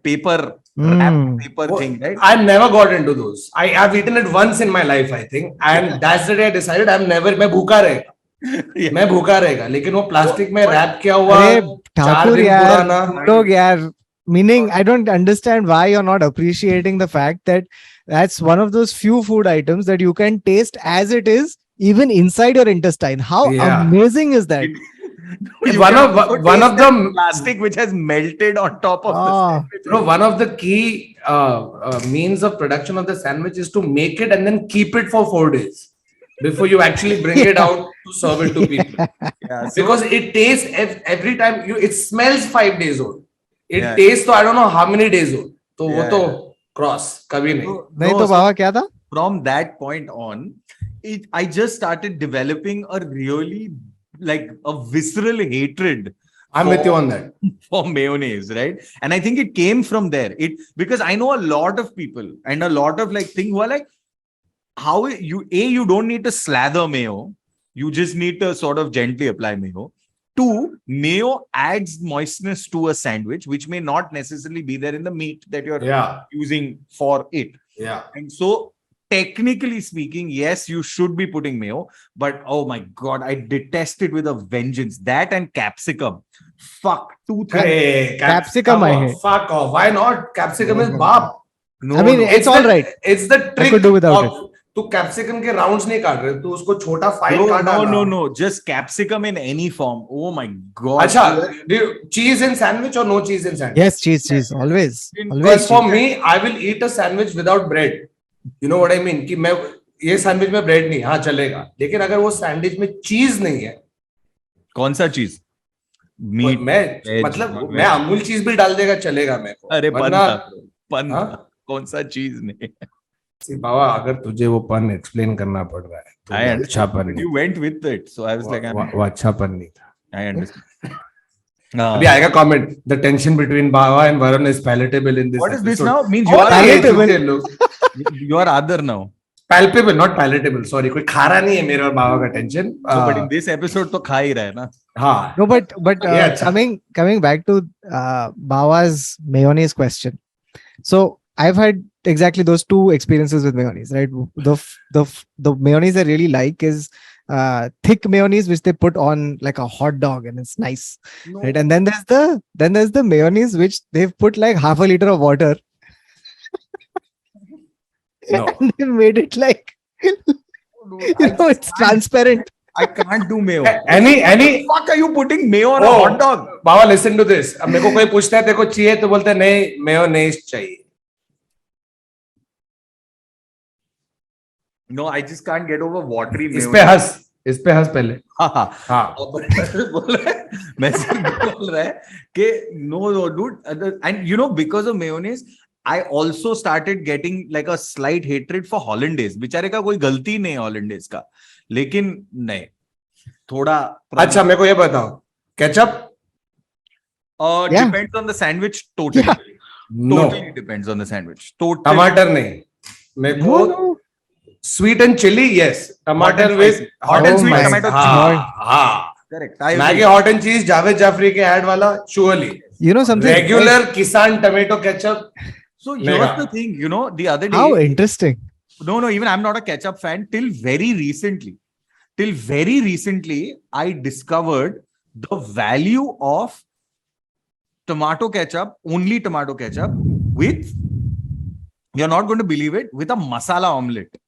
wrapped paper thing, right? I've never got into those. I've eaten it once in my life, I think, and that's the day I decided मैं भूखा रहेगा. मैं भूखा रहेगा, लेकिन वो plastic में rap किया हुआ 4 दिन पुराना. लोग यार, meaning I don't understand why you're not appreciating the fact that that's one of those few food items that you can taste as it is, even inside your intestine. How amazing is that? one of the plastic which has melted on top of the sandwich. No, one of the key means of production of the sandwich is to make it and then keep it for 4 days before you actually bring it out to serve it to people. Because it tastes every time it smells 5 days old. It tastes, so I don't know how many days old. So cross कभी नहीं. नहीं तो बाबा क्या था? From that point on, I just started developing a really like a visceral hatred I'm with you on that. for mayonnaise, right? And I think it came from there. Because I know a lot of people and a lot of like thing who are like, how you don't need to slather mayo, you just need to sort of gently apply mayo. Two, mayo adds moistness to a sandwich, which may not necessarily be there in the meat that you're using for it. Yeah. And so technically speaking, yes, you should be putting mayo, but oh my god, I detest it with a vengeance. That and capsicum. Fuck. Two things. Hey, Capsicum I hate. Fuck off. Why not? Capsicum is bab. No, I mean, no. it's all right. It's the trick. I could do without it. तू capsicum के rounds नहीं काट रहे, तू उसको छोटा fine No, काटा. no. Just capsicum in any form. Oh my god. अच्छा, cheese in sandwich or no cheese in sandwich? Yes, cheese. Always. Because for me, I will eat a sandwich without bread. You know what I mean? कि मैं ये sandwich में bread नहीं, हाँ चलेगा, लेकिन अगर वो सैंडविच में चीज नहीं है. कौन सा चीज? मीट. मैं मतलब मैं अमूल चीज भी डाल देगा चलेगा मेरे को. अरे पन कौन सा चीज नहीं. बाबा अगर तुझे वो पन एक्सप्लेन करना पड़ रहा है तो अच्छा पन नहीं. You went with it, so I was like, वो अच्छा पन नहीं था. I understand. अभी आएगा comment. The tension between Baba and Varun is palatable in this. What is this episode. now? Means you are palatable. You are Aadar now. Palpable, not palatable. Sorry, कोई खा रहा नहीं है मेरे और बाबा का tension. But in this episode तो खा ही रहा है ना. हाँ. No, but coming back to Baba's mayonnaise question. So I've had exactly those two experiences with mayonnaise, right? The mayonnaise I really like is thick mayonnaise which they put on like a hot dog and it's nice. No. Right? And then there's the mayonnaise which they've put like half a liter of water. No. And they made it like it's transparent. I can't do mayo. Any fuck are you putting mayo on a hot dog? Baba listen to this. अब मेरे को कोई पूछता है तेरे को चाहिए तो बोलते हैं नहीं मेयोनेज चाहिए. No, I just can't get over watery mayo. इस पे हंस पहले. हाँ. मैं सिर्फ बोल रहा है कि no dude, and you know because of mayonnaise I also started getting like a slight hatred for hollandaise. बेचारे का कोई गलती नहीं है hollandaise का, लेकिन नहीं थोड़ा. अच्छा मेरे को ये बताओ ketchup. Depends on the sandwich totally. Yeah. Totally depends on the sandwich. Totally. टमाटर नहीं मेरे को. Sweet and chili, yes. Tomato with hot and sweet tomato chili. हाँ. Correct. Maggi hot and cheese, Javed Jafri के ad वाला, surely. You know something? Regular Kisan tomato ketchup. So here's the thing, you know, the other day. How interesting. No, even I'm not a ketchup fan till very recently. I discovered the value of tomato ketchup, only tomato ketchup with, you're not going to believe it, with a masala omelette.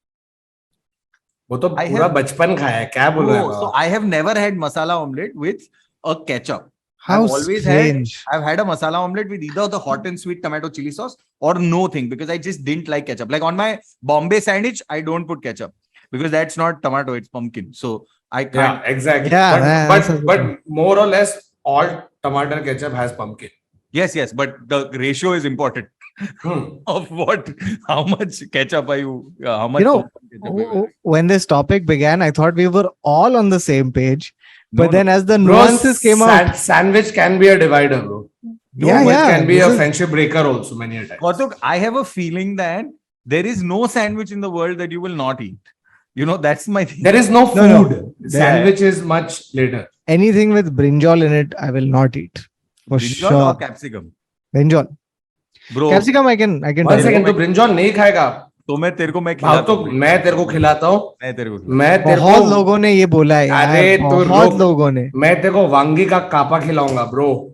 वो तो पूरा बचपन खाया है क्या बोल रहा है. So I have never had masala omelette with a ketchup. How strange. I've had a masala omelette with either the hot and sweet tomato chili sauce or nothing because I just didn't like ketchup. Like on my Bombay sandwich, I don't put ketchup because that's not tomato, it's pumpkin. So I can't. Yeah, exactly. Yeah, but more or less all tomato ketchup has pumpkin. Yes, but the ratio is important. Of how much ketchup are you, how much, you know, when this topic began, I thought we were all on the same page. But then as the nuances came out, sandwich can be a divider, bro. It can be a friendship breaker also many a times. Kautuk, I have a feeling that there is no sandwich in the world that you will not eat. You know, that's my thing. There is no food. No. Sandwich is much later. Anything with brinjal in it, I will not eat. For brinjal sure. Or capsicum? Brinjal. Bro. Capsicum I can. One second, तो brinjal नहीं खाएगा. तो मैं तेरे को मैं तेरे को खिलाता हूँ. बहुत लोगों ने ये बोला है यार. बहुत लोगों ने. मैं तेरे को वांगी का कापा खिलाऊंगा, bro.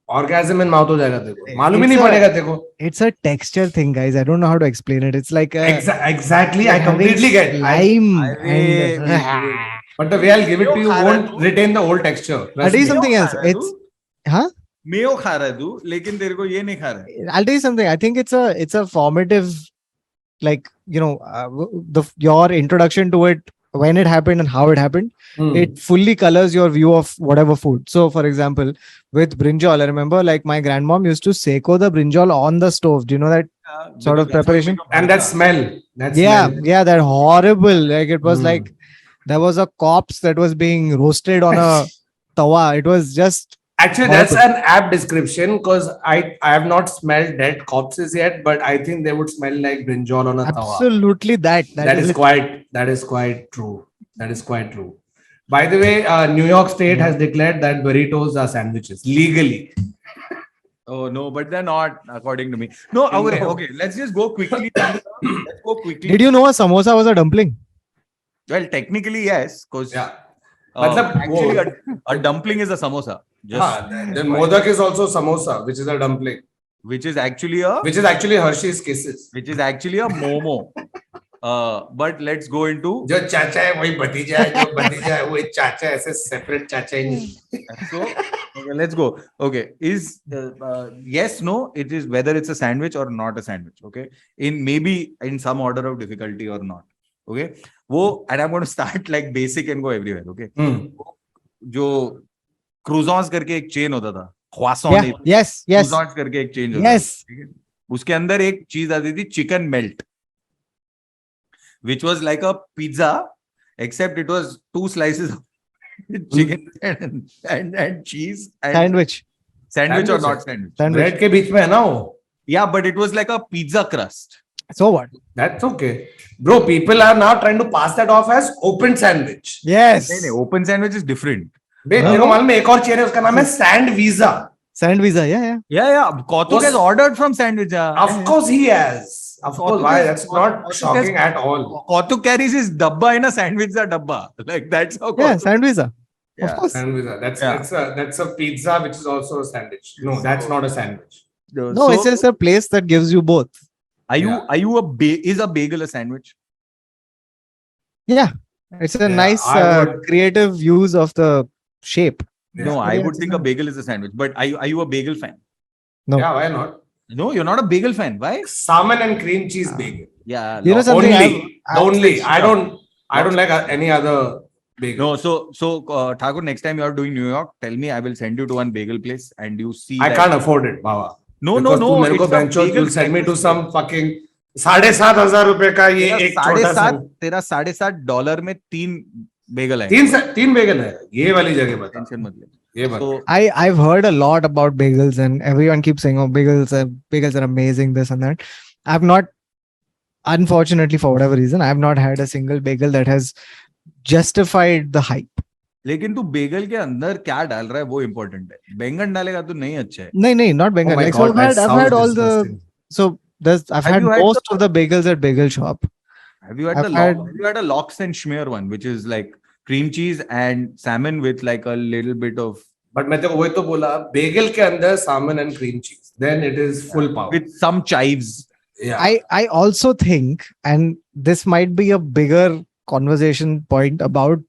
Orgasm in mouth हो जाएगा तेरे को. मालूम ही नहीं पड़ेगा तेरे को. It's a texture thing, guys. I don't know how to explain it. It's like exactly. I completely get. But the way I'll give it to you won't retain the old texture. I'll tell you something else. It's Mayo खा रहा है तू, लेकिन तेरे को ये नहीं खा रहा है. I'll tell you something. I think it's a formative, like, you know, your introduction to it when it happened and how it happened, it fully colors your view of whatever food. So, for example, with brinjal, I remember like my grandmom used to seko the brinjal on the stove. Do you know that sort of preparation? And that smell. That Yeah, smell. yeah, that horrible. Like it was like there was a corpse that was being roasted on a tawa. It was just Actually, horrible. that's an apt description because I have not smelled dead corpses yet, but I think they would smell like brinjal on a tawa. Absolutely that. That is quite true. That is quite true. By the way, New York State has declared that burritos are sandwiches legally. Oh no, but they're not, according to me. No, okay, No. okay. Let's just go quickly. Let's go quickly. Did you know a samosa was a dumpling? Well, technically, yes, because Yeah. Matlab, actually, a dumpling is a samosa. Just then modak is also samosa, which is a dumpling, which is actually a Hershey's Kisses. momo. But let's go into जो चाचा है वही भतीजा है, जो भतीजा है वो एक चाचा है, ऐसे separate चाचा ही नहीं. so okay, let's go. Okay, is yes, no, it is whether it's a sandwich or not a sandwich. Okay, maybe in some order of difficulty or not. Okay, and I'm going to start like basic and go everywhere. Okay, जो croissants करके एक chain होता था, croissant yes croissants करके एक chain होता था, yes उसके अंदर एक चीज आती थी chicken melt, which was like a pizza, except it was 2 slices of chicken and cheese. And sandwich or not sandwich? Bread के बीच में है ना वो. Yeah, but it was like a pizza crust. So what? That's okay. Bro, people are now trying to pass that off as open sandwich. Yes. नहीं, open sandwich is different. बे तेरे को मालूम है एक और चेन है उसका नाम है sand visa. Sand visa, yeah. Kautuk has ordered from sandwich. Of course he has. Of course, why? That's not shocking at all. Kautuk carries his dabba in a sandwich dabba. Like that's how. Yeah, sand visa. Yeah. Of course. Sand visa. That's a pizza which is also a sandwich. No, that's not a sandwich. No, it's just a place that gives you both. Is a bagel a sandwich? Yeah, it's a nice creative use of the shape. No, I would think a bagel is a sandwich. But are you a bagel fan? No. Yeah, why not? No, you're not a bagel fan. Why? Salmon and cream cheese bagel. Yeah. You know something? Only. I don't like any other bagel. No, so Thakur, next time you are doing New York, tell me. I will send you to one bagel place and you see. I can't afford it, Baba. No. मेरे को बेंचो you'll send me to some fucking 7,500 रुपए का ये एक छोटा सा. तेरा $7.5 में 3 bagel है. तीन bagel है. ये वाली जगह बता. Tension मत ले. ये बता. I've heard a lot about bagels and everyone keeps saying, oh, bagels are amazing, this and that. I've not, unfortunately, for whatever reason, I've not had a single bagel that has justified the hype. लेकिन तू बेगल के अंदर क्या डाल रहा है वो important है. बैंगन डालेगा तो नहीं अच्छा है. नहीं, not बैंगन. Oh my like, God, so I've had all disgusting. I've had most of the bagels at bagel shop. Have you had a lox and schmear one, which is like cream cheese and salmon with like a little bit of. But मैं तेको वही तो बोला bagel के अंदर salmon and cream cheese. Then it is full power. With some chives. Yeah. I also think, and this might be a bigger conversation point about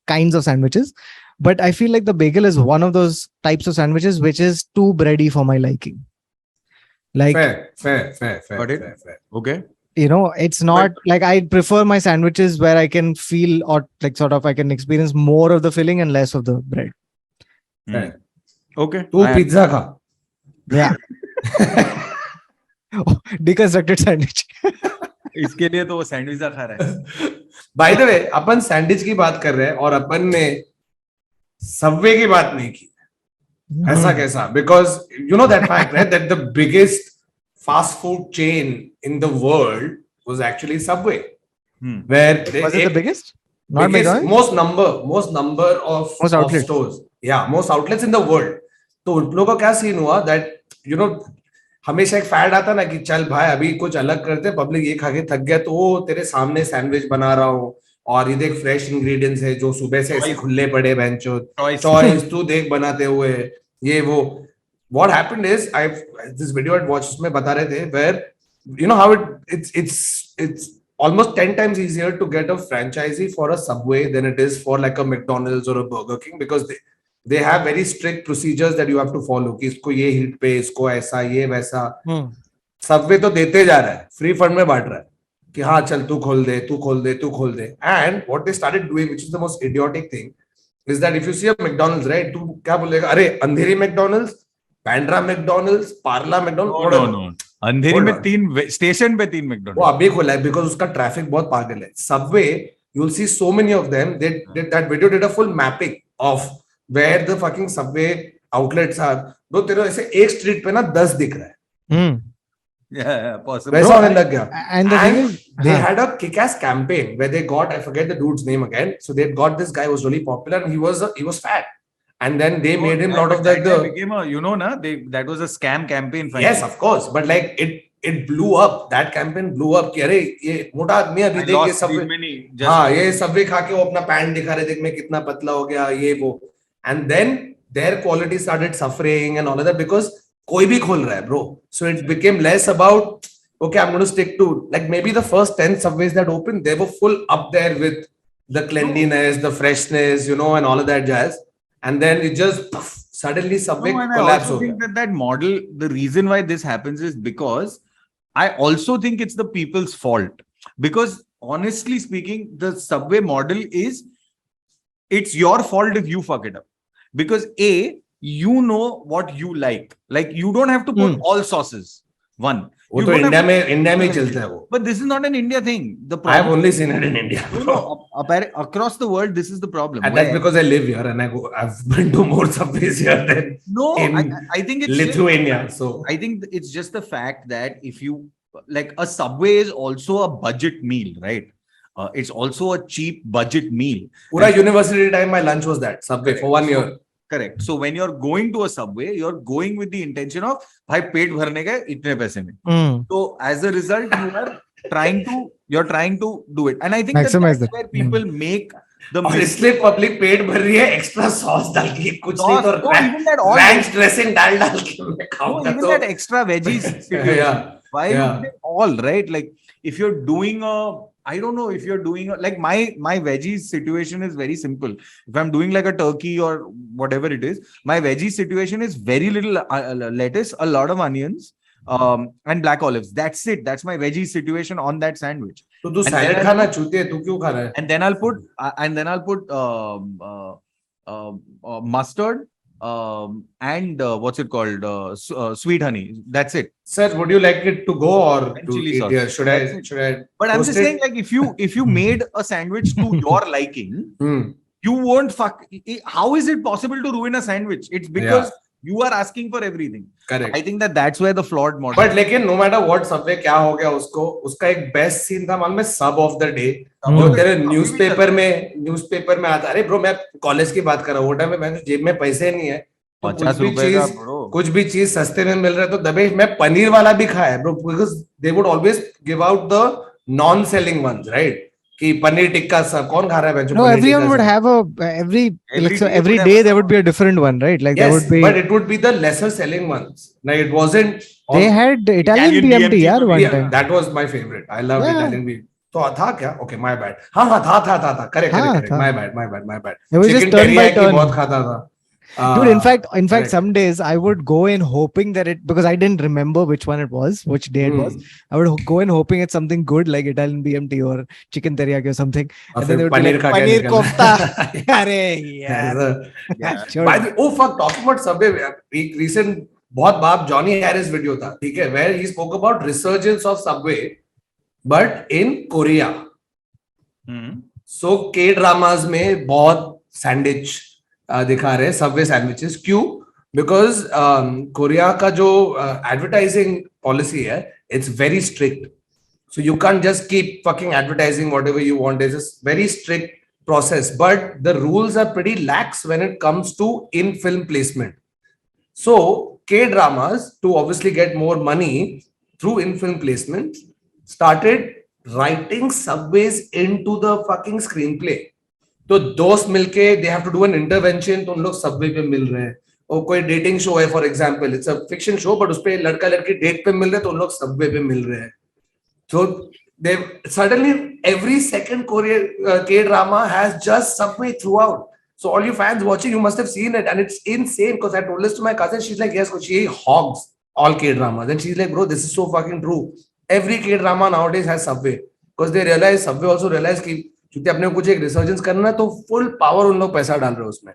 kinds of sandwiches, but I feel like the bagel is one of those types of sandwiches which is too bready for my liking. Like fair. Okay. You know, it's not like I prefer my sandwiches where I can feel or like sort of I can experience more of the filling and less of the bread. Fair. Okay. तू pizza खा. Yeah. Deconstructed sandwich. इसके लिए तो वो sandwich खा रहा है. By the way, upon sandwich की बात कर रहे हैं और अपन ने सबवे की बात नहीं की. ऐसा कैसा? Because you know that fact, right? That the biggest fast food chain in the world was actually Subway. Where was it the biggest? Not biggest, most number of outlets. Stores. Yeah, most outlets in the world. तो उन लोगों का क्या scene हुआ that you know हमेशा एक fed आता ना कि चल भाई अभी कुछ अलग करते, पब्लिक ये खा के थक गया तो वो तेरे सामने सैंडविच बना रहा हूँ और ये देख फ्रेश इंग्रेडिएंट्स है जो सुबह से ऐसे खुले पड़े बेंचो चॉइस तू देख बनाते हुए ये वो. What happened is this video I'd watched उसमें बता रहे थे where you know how it's almost 10 times easier to get a franchisee for a Subway than it is for like a McDonald's or a Burger King because they have very strict procedures that you have to follow कि इसको ये heat पे इसको ऐसा ये वैसा. Subway तो देते जा रहा है, फ्री फंड में बांट रहा है कि हाँ चल तू खोल दे. And what they started doing, which is the most idiotic thing, is that if you see a McDonald's, right, तू क्या बोलेगा? अरे अंधेरी McDonald's, Bandra McDonald's, Parla McDonald's, whatever. No. अंधेरी में 3 स्टेशन पे 3 वो मैकडॉनल्ड्स. अभी खोला है because उसका ट्रैफिक बहुत पागल है. Subway, you'll see so many of them. That video did a full mapping of where the fucking Subway outlets are. तो तेरे ऐसे एक स्ट्रीट पे ना 10 दिख रहा है. Yeah, possible. वैसा होने लग गया. And the thing is, They had a kick-ass campaign where they got, I forget the dude's name again. So they got this guy who was really popular and he was fat. And then they made him lot of that the became a, that was a scam campaign. Yes, of course, but like it blew up. That campaign blew up. कि अरे ये मोटा आदमी अभी देख ये Subway, हाँ ये सबवे खा के वो अपना पैंट दिखा रहे, देख मैं कितना पतला हो गया ये वो. And then their quality started suffering and all of that because कोई भी खोल रहा है, bro. So it became less about okay, I'm going to stick to like maybe the first 10 subways that opened, they were full up there with the cleanliness, the freshness, and all of that jazz. And then it just suddenly Subway collapsed. I also think that model, the reason why this happens is because I also think it's the people's fault. Because honestly speaking, the Subway model it's your fault if you fuck it up. Because you know what you like. Like you don't have to put all sauces. One. वो तो India में चलता है वो. But this is not an India thing. I have only seen it in India. Across the world, this is the problem. And that's because I live here and I've been to more subways here than I think it's Lithuania. So I think it's just the fact that if you like a Subway is also a budget meal, right? It's also a cheap budget meal. Pura university time, my lunch was that Subway for 1 year. Correct. So when you're going to a Subway, you're going with the intention of भाई पेट भरने का इतने पैसे में. So as a result, you're trying to do it, and I think that's where people make the और इसलिए public पेट भर रही है एक्स्ट्रा सॉस डाल के कुछ नहीं तो रैंच ड्रेसिंग डाल के मैं खाऊंगा. Even that extra veggies. Why all right? Like if you're doing I don't know if you're doing like my veggies situation is very simple. If I'm doing like a turkey or whatever it is, my veggie situation is very little lettuce, a lot of onions, and black olives. That's it. That's my veggie situation on that sandwich. तो तू salad खाना चूतिया, तू क्यों खा रहा है? And then I'll put mustard. And what's it called? Sweet honey. That's it. Sir, would you like it to go or and to chili eat sauce? here? Should I? But I'm just saying, like, if you made a sandwich to your liking, you won't fuck. How is it possible to ruin a sandwich? It's because you are asking for everything. Correct. I think that's where the flawed model. But लेकिन no matter what Subway क्या हो गया उसका एक best scene था मालूम है, सब ऑफ द डे जो तेरे न्यूज़पेपर में आता. अरे ब्रो मैं कॉलेज की बात कर रहा हूँ, वो टाइम में मैंने जेब में पैसे नहीं है, 50 रुपए का कुछ भी चीज सस्ते में मिल रहा है तो दबे. मैं पनीर वाला भी खाया bro, because they would always give out the non selling ones, right? कि पनीर टिक्का सब कौन खा रहा है? No, everyone would have every day there would be a different one, right? Like there would be, but it would be the lesser selling ones. Like it wasn't. They had Italian BMT यार one time. That was my favorite. I loved Italian BMT. तो था क्या? Okay, my bad. हाँ था. Correct. My bad. It was just turn by turn. बहुत खाता था. Dude, in fact, some days I would go in hoping that because I didn't remember which one it was, which day it was. I would go in hoping it's something good like Italian BMT or chicken teriyaki or something. And then they would be like, paneer kofta. Oh fuck, talking about Subway, recent बहुत बाप Johnny Harris video था, ठीक है, where he spoke about resurgence of Subway, but in Korea. So K-dramas में बहुत sandwich दिखा रहे Subway sandwiches. क्यों? बिकॉज कोरिया का जो एडवर्टाइजिंग पॉलिसी है, it's very strict. So you can just keep fucking advertising whatever you want. It's a very strict process, but the rules are pretty lax when it comes to in film placement. So K dramas, to obviously get more money through in film placement, started writing Subways into the fucking screenplay. तो दोस्त मिलके they have to do an intervention, तो उन लोग Subway पे मिल रहे हैं. और कोई डेटिंग शो है for example, it's a fiction show but उस पे लड़का लड़की डेट पे मिल रहे हैं, तो उन लोग सबवे पे मिल रहे हैं. So they suddenly every second Korean K drama has just Subway throughout. So all you fans watching, you must have seen it, and it's insane because I told this to my cousin. She's like, yes, she hogs all K dramas, and she's like, bro, this is so fucking true. Every K drama nowadays has Subway. because they realize, Subway also realize कि क्योंकि अपने को कुछ एक resurgence करना है तो full power उन लोग पैसा डाल रहे हैं उसमें.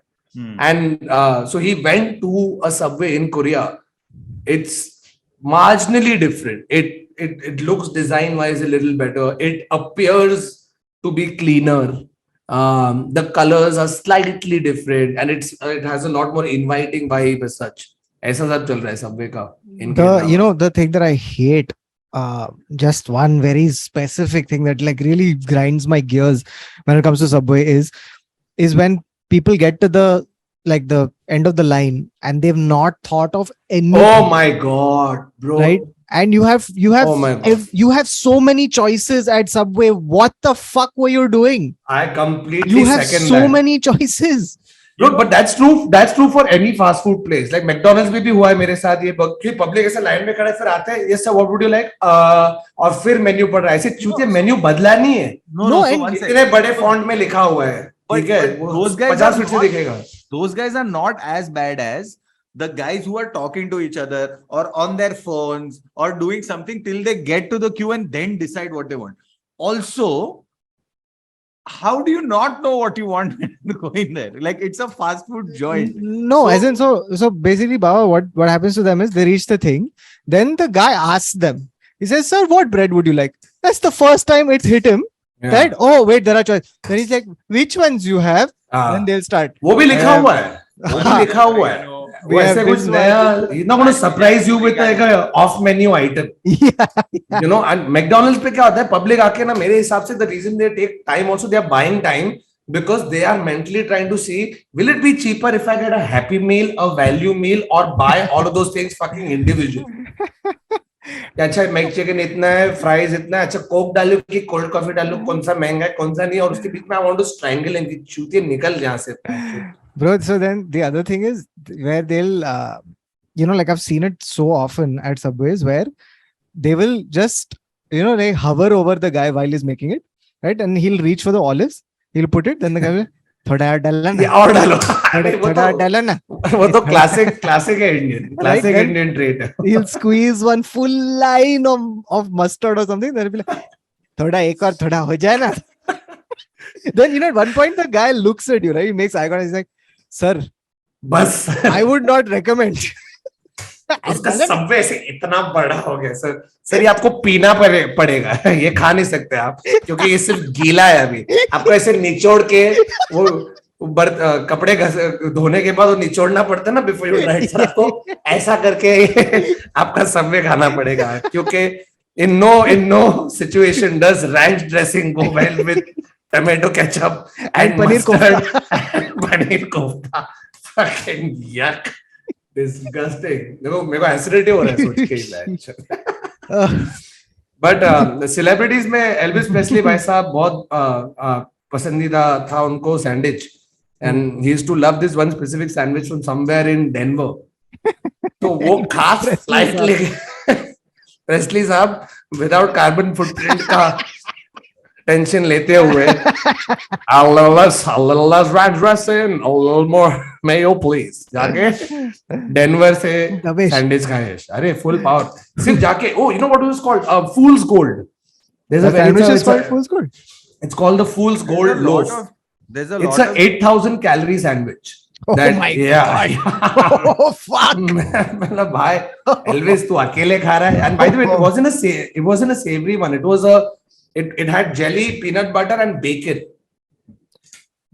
And so he went to a Subway in Korea. It's marginally different. It looks design wise a little better. It appears to be cleaner. The colors are slightly different, and it has a lot more inviting vibe as such. ऐसा सब चल रहा है Subway का. The thing that I hate, just one very specific thing that like really grinds my gears when it comes to Subway is when people get to the end of the line and they've not thought of anything. Oh my god, bro! Right? And you have Oh my God. you have so many choices at Subway. What the fuck were you doing? I completely You have second so that. many choices. Look, but that's true. That's true for any fast food place. Like McDonald's में भी हुआ है मेरे साथ ये कि public ऐसे line में खड़े फिर आते हैं, yes sir, what would you like? और फिर मेन्यू पढ़ रहा है. ऐसे चूतिया मेन्यू बदला नहीं है. No, and इतने बड़े फॉन्ट में लिखा हुआ है. ठीक है, those guys 50 फीट से दिखेगा. Those guys are not as bad as the guys who are talking to each other or on their phones or doing something till they get to the queue and then decide what they want. Also, how do you not know what you want when you go in there? Like, it's a fast food joint. No, as in so basically, Baba, what happens to them is they reach the thing, then the guy asks them. He says, "Sir, what bread would you like?" That's the first time it's hit him. Yeah. That wait, there are choices. Then he's like, "Which ones you have?" Then they'll start. वो भी लिखा हुआ है. वो भी लिखा हुआ है. वो ऐसे कुछ नया, he's not going to surprise you with like a off menu item. Yeah. You know, and McDonald's पे क्या होता है, पब्लिक आके ना मेरे हिसाब से the reason they take time also, they are buying time because they are mentally trying to see, will it be cheaper if I get a happy meal, a value meal, or buy all of those things fucking individually. अच्छा Mac chicken इतना है, fries इतना है, अच्छा Coke डालू कि cold coffee डालू, कौन सा महंगा है कौन सा नहीं, और उसके बीच में आई वांट टू स्ट्रैंगल इनकी चूतिए निकल जहां से. Bro, so then the other thing is where they'll like I've seen it so often at Subways where they will just like hover over the guy while he's making it, right? And he'll reach for the olives, he'll put it, then the guy will thoda dalana. Yeah, और डालो. Thoda dalana. वो तो classic है Indian, classic Indian trait है. He'll squeeze one full line of mustard or something, then he'll be like thoda ek aur thoda ho jaye na. Then at one point the guy looks at you, right? He makes eye contact, he's like, "Sir, बस I would not recommend." उसका Subway से इतना बड़ा हो गया sir ये आपको पीना पड़ेगा, ये खा नहीं सकते आप क्योंकि ये सिर्फ गीला है. अभी आपको ऐसे निचोड़ के वो कपड़े धोने के बाद वो निचोड़ना पड़ता है ना बिफोर यू राइट, सर आपको ऐसा करके आपका Subway खाना पड़ेगा क्योंकि in no situation does ranch dressing go well with tomato ketchup and paneer mustard and paneer kofta. Fucking yuck. Disgusting. देखो मेरे को एसिडिटी हो रहा है सोच के ही. बट सेलिब्रिटीज में एल्विस प्रेस्ली भाई साहब बहुत पसंदीदा था उनको sandwich, and he used to love this one specific sandwich from somewhere in Denver. तो वो खास फ्लाइट लेके प्रेस्ली साहब विदाउट कार्बन फुटप्रिंट का टेंशन लेते हुए a little less ranch dressing, a little more mayo please, जाके डेनवर से सैंडविच खाए. अरे फुल पावर सिर्फ जाके. Oh, you know what it was called? Fool's Gold. There's a sandwich is called Fool's Gold. It's called the Fool's Gold loaf. It's a 8,000 calorie sandwich. Oh my God. Oh fuck. मतलब भाई Elvis तू अकेले खा रहा है. And by the way, it wasn't a savory one. It had jelly, peanut butter, and bacon.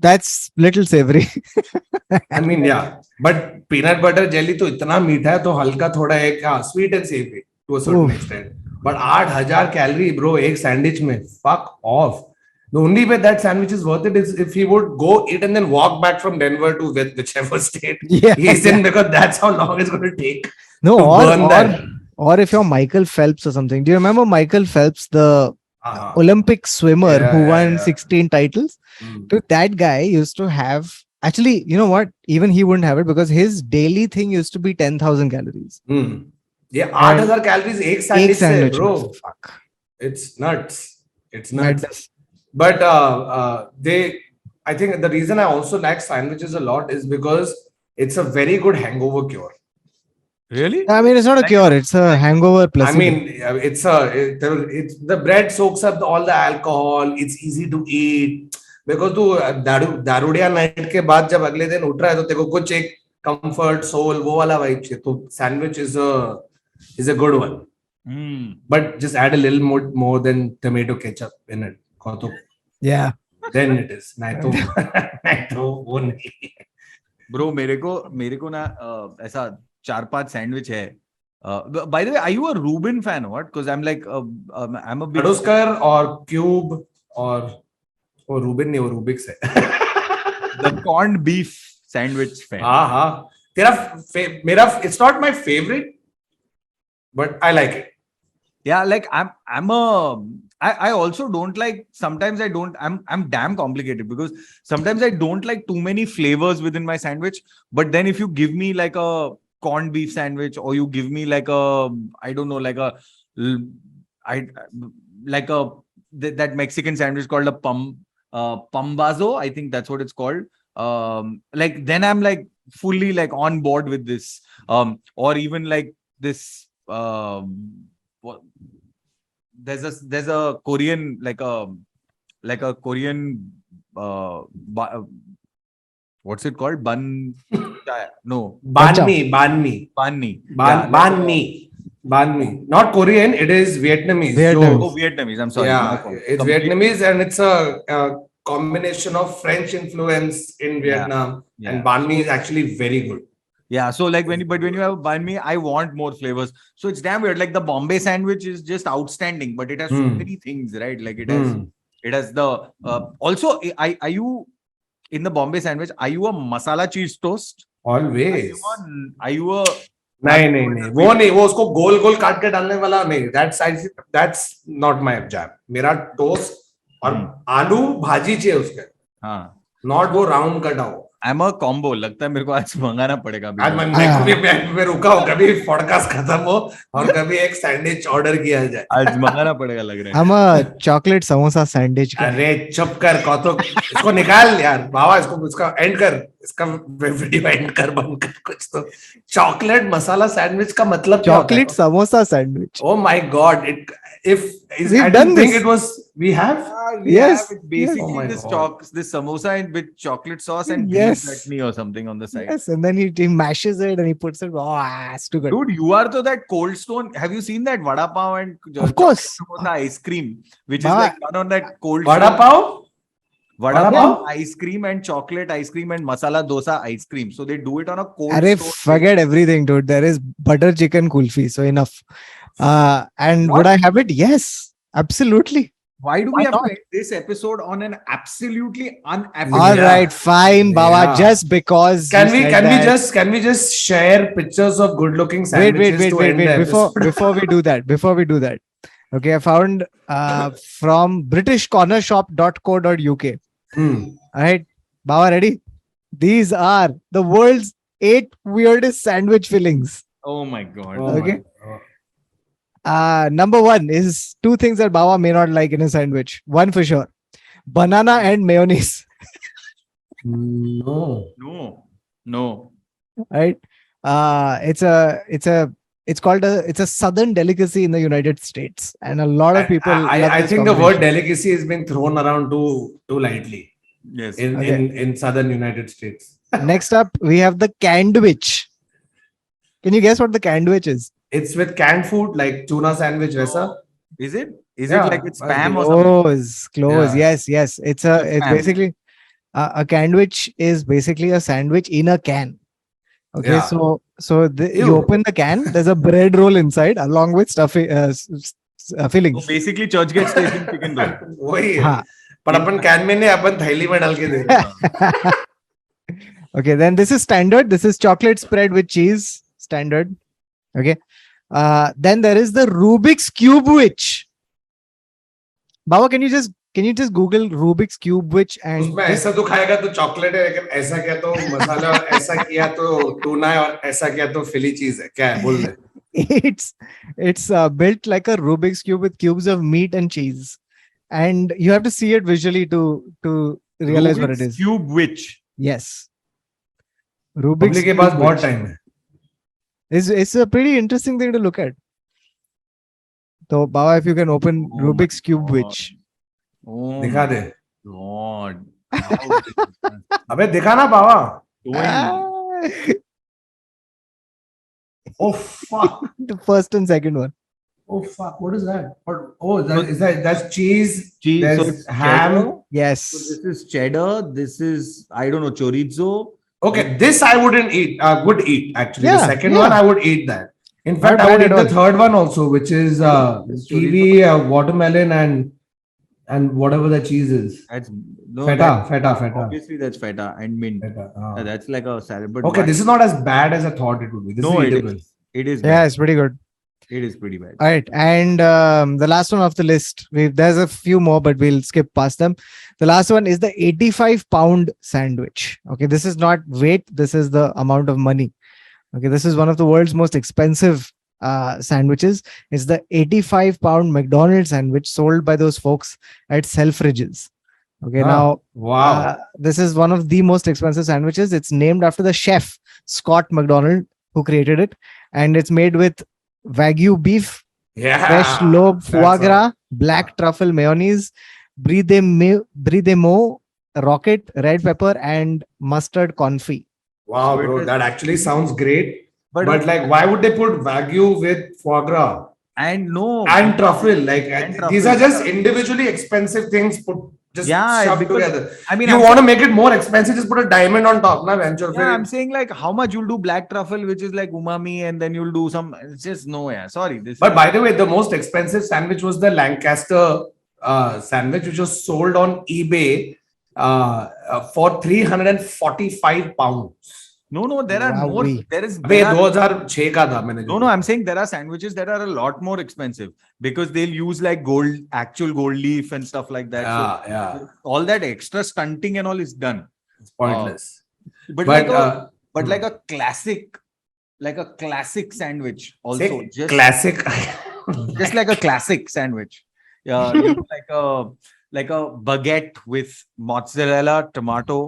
That's little savory. I mean, yeah, but peanut butter jelly तो इतना मीठा है तो हल्का थोड़ा एक sweet and savory to a certain extent. But 8,000 calorie bro एक sandwich में, fuck off. The only way that sandwich is worth it is if he would go eat and then walk back from Denver to whichever state he's in, because that's how long it's going to take. No, to burn that. Or if you're Michael Phelps or something. Do you remember Michael Phelps, the Olympic swimmer who won 16 titles? So that guy used to have, actually, you know what? Even he wouldn't have it because his daily thing used to be 10,000 calories. Yeah, 8,000 calories एक sandwich से, bro. Fuck. It's nuts. It's nuts. But I think the reason I also like sandwiches a lot is because it's a very good hangover cure. Really? I mean, it's not a cure. It's a hangover I placebo. mean, it's the bread soaks up all the alcohol. It's easy to eat because तू दारूडिया night के बाद जब अगले दिन उठ रहा है तो तेरे को कुछ एक comfort soul वो वाला vibe चाहिए. तो sandwich is a good one. But just add a little more than tomato ketchup in it. Kautuk. Yeah. Then it is. नहीं तो वो नहीं. Bro, मेरे को ना ऐसा 4-5 सैंडविच है. By the way, are you a Reuben fan or what? Because I'm like I'm a big Kaduskar or Cube or Reuben नहीं वो Rubik से. the corned beef sandwich fan. हाँ मेरा it's not my favorite, but I like it. Yeah, like I also don't like, sometimes I don't, I'm damn complicated because sometimes I don't like too many flavors within my sandwich. But then if you give me like a corned beef sandwich, or you give me like a, I don't know, like that Mexican sandwich called a pambazo, I think that's what it's called. Like then I'm like fully like on board with this. Or even like this there's a Korean like a Korean what's it called? No. Banh mi. Not Korean, it is Vietnamese. Vietnamese. Vietnamese. I'm sorry. Yeah, it's Vietnamese and it's a combination of French influence in Vietnam. Yeah. And banh mi is actually very good. Yeah, so like when you have banh mi, I want more flavors. So it's damn weird. Like the Bombay sandwich is just outstanding, but it has so many things, right? Like it has the also. Are you in the Bombay sandwich? Are you a masala cheese toast? Always. Are you a नहीं वो नहीं, वो उसको गोल गोल काट के डालने वाला नहीं. That's not my jam. मेरा टोस्ट और आलू भाजी चाहिए उसके. हाँ. Not वो राउंड कटा हो. I'm a combo. लगता है मेरे को आज मंगाना पड़ेगा. आज मैं रुका हूँ, कभी पॉडकास्ट खत्म हो और कभी एक सैंडविच ऑर्डर किया जाए. आज मंगाना पड़ेगा लग रहा है. I'm a chocolate samosa sandwich. अरे चुप कर कौतुक, इसको निकाल यार बाबा, इसका एंड कर, इसका वीडियो एंड कर, बंद कर कुछ तो. चॉकलेट मसाला सैंडविच का मतलब chocolate samosa sandwich. Oh my god, We've I done didn't think this. it was. We have. Yes. It's basically Oh my this God. this samosa with chocolate sauce and Yes. beef chutney or something on the side. Yes, and then he mashes it and he puts it. Oh, it's too good. Dude, you are to that Cold Stone. Have you seen that vada pav and Of course. samosa ice cream, which is like done on that Cold Vada Stone. pav? Vada Vada pav, pav? ice cream and chocolate ice cream and masala dosa ice cream. So they do it on a Cold Arey, Stone. forget everything, dude. There is butter chicken kulfi, so enough. And What? would I have it? Yes, absolutely. Why do Why we have not? to end this episode on an absolutely unappetizing? All Yeah. right, fine, Baba. Yeah. Just because Can you we said can we that- just can we just share pictures of good looking sandwiches to end the episode? Before we do that. Okay, I found from britishcornershop.co.uk. All right, Baba, ready? These are the world's 8 weirdest sandwich fillings. Oh my god. Oh my Okay. God. Number 1 is 2 things that Baba may not like in a sandwich. One for sure, banana and mayonnaise. No. No. Right? It's called it's a southern delicacy in the United States, and a lot of people. love I this think the word combination. delicacy has been thrown around too lightly Yes. in southern United States. Next up, we have the candwich. Can you guess what the candwich is? It's with canned food like tuna sandwich, vesa. Is it? Is Yeah, it like it's must spam be. or something? Close. Yeah. Yes. It's Spam. basically a candwich is basically a sandwich in a can. Okay, Yeah. so you Ew. open the can. There's a bread roll inside along with stuffing So fillings. basically, Churchgate Station chicken roll. वही है. हाँ. पर अपन can में नहीं, अपन थैली में डाल के दे रहे हैं. Okay, then this is standard. This is chocolate spread with cheese. Standard. Okay. Then there is the Rubik's Cube Witch. Baba, can you just Google Rubik's Cube Witch and उसमें ऐसा तो खाएगा तो चॉकलेट है, लेकिन ऐसा क्या तो मसाला, और ऐसा किया तो टूना है, और ऐसा किया तो फिली चीज है. क्या है बोल दे. it's built like a Rubik's cube with cubes of meat and cheese, and you have to see it visually to realize what it Rubik's is. Cube Witch. Yes, Rubik's public के पास Cube बहुत Witch. Time है. It's a pretty interesting thing to look at. So, Baba, if you can open Oh Rubik's my Cube, God. which Oh दिखा my they. God. How this is अबे दिखा ना बाबा. doing? Oh fuck. the first and second one. Oh fuck. What is that? What? Oh, So- that's cheese. Cheese. So There's it's ham. cheddar. So Yes. this is cheddar. This is, I don't know, chorizo. Okay, this I wouldn't eat. Would eat actually. The Yeah, second yeah. one I would eat that. In fact, Not I would bad eat at the all. third one also, which is This kiwi, watermelon, and whatever the cheese is. That's no Feta, feta. Obviously, that's feta and mint. Feta, Yeah, that's like a salad. But Okay, why- this is not as bad as I thought it would be. This no, is it eatable. is. It is. Yeah, Bad. it's pretty good. It is pretty bad. All right. And the last one off the list, there's a few more, but we'll skip past them. The last one is the 85-pound sandwich. Okay. This is not weight. This is the amount of money. Okay. This is one of the world's most expensive sandwiches. It's the 85-pound McDonald's sandwich sold by those folks at Selfridges. Okay. Huh. Now, Wow. this is one of the most expensive sandwiches. It's named after the chef, Scott McDonald, who created it. And it's made with Wagyu beef, Yeah. fresh lobe foie That's gras, black truffle mayonnaise, brie de meaux, rocket, red pepper, and mustard confit. Wow, So it bro. is- That actually sounds great. But, But like, why would they put Wagyu with foie gras and no and truffle? Like, And these truffle. are just individually expensive things put just Yeah, shoved because- together. I mean, You I'm want to make it more expensive? Just put a diamond on top, na? Venture. Yeah, I'm saying like how much you'll do black truffle, which is like umami, and then you'll do some. It's just no, yeah. Sorry, this. But by the way, the most expensive sandwich was the Lancaster sandwich, which was sold on eBay for 345 pounds. no, there are more. Wowee. There is. अबे There are, 2006 का था मैंने no, I'm saying there are sandwiches that are a lot more expensive because they'll use like actual gold leaf and stuff like that. yeah, So all that extra stunting and all is done. it's pointless. But But like a classic sandwich also. say Just classic. just like a classic sandwich. Yeah, you know, like a baguette with mozzarella, tomato,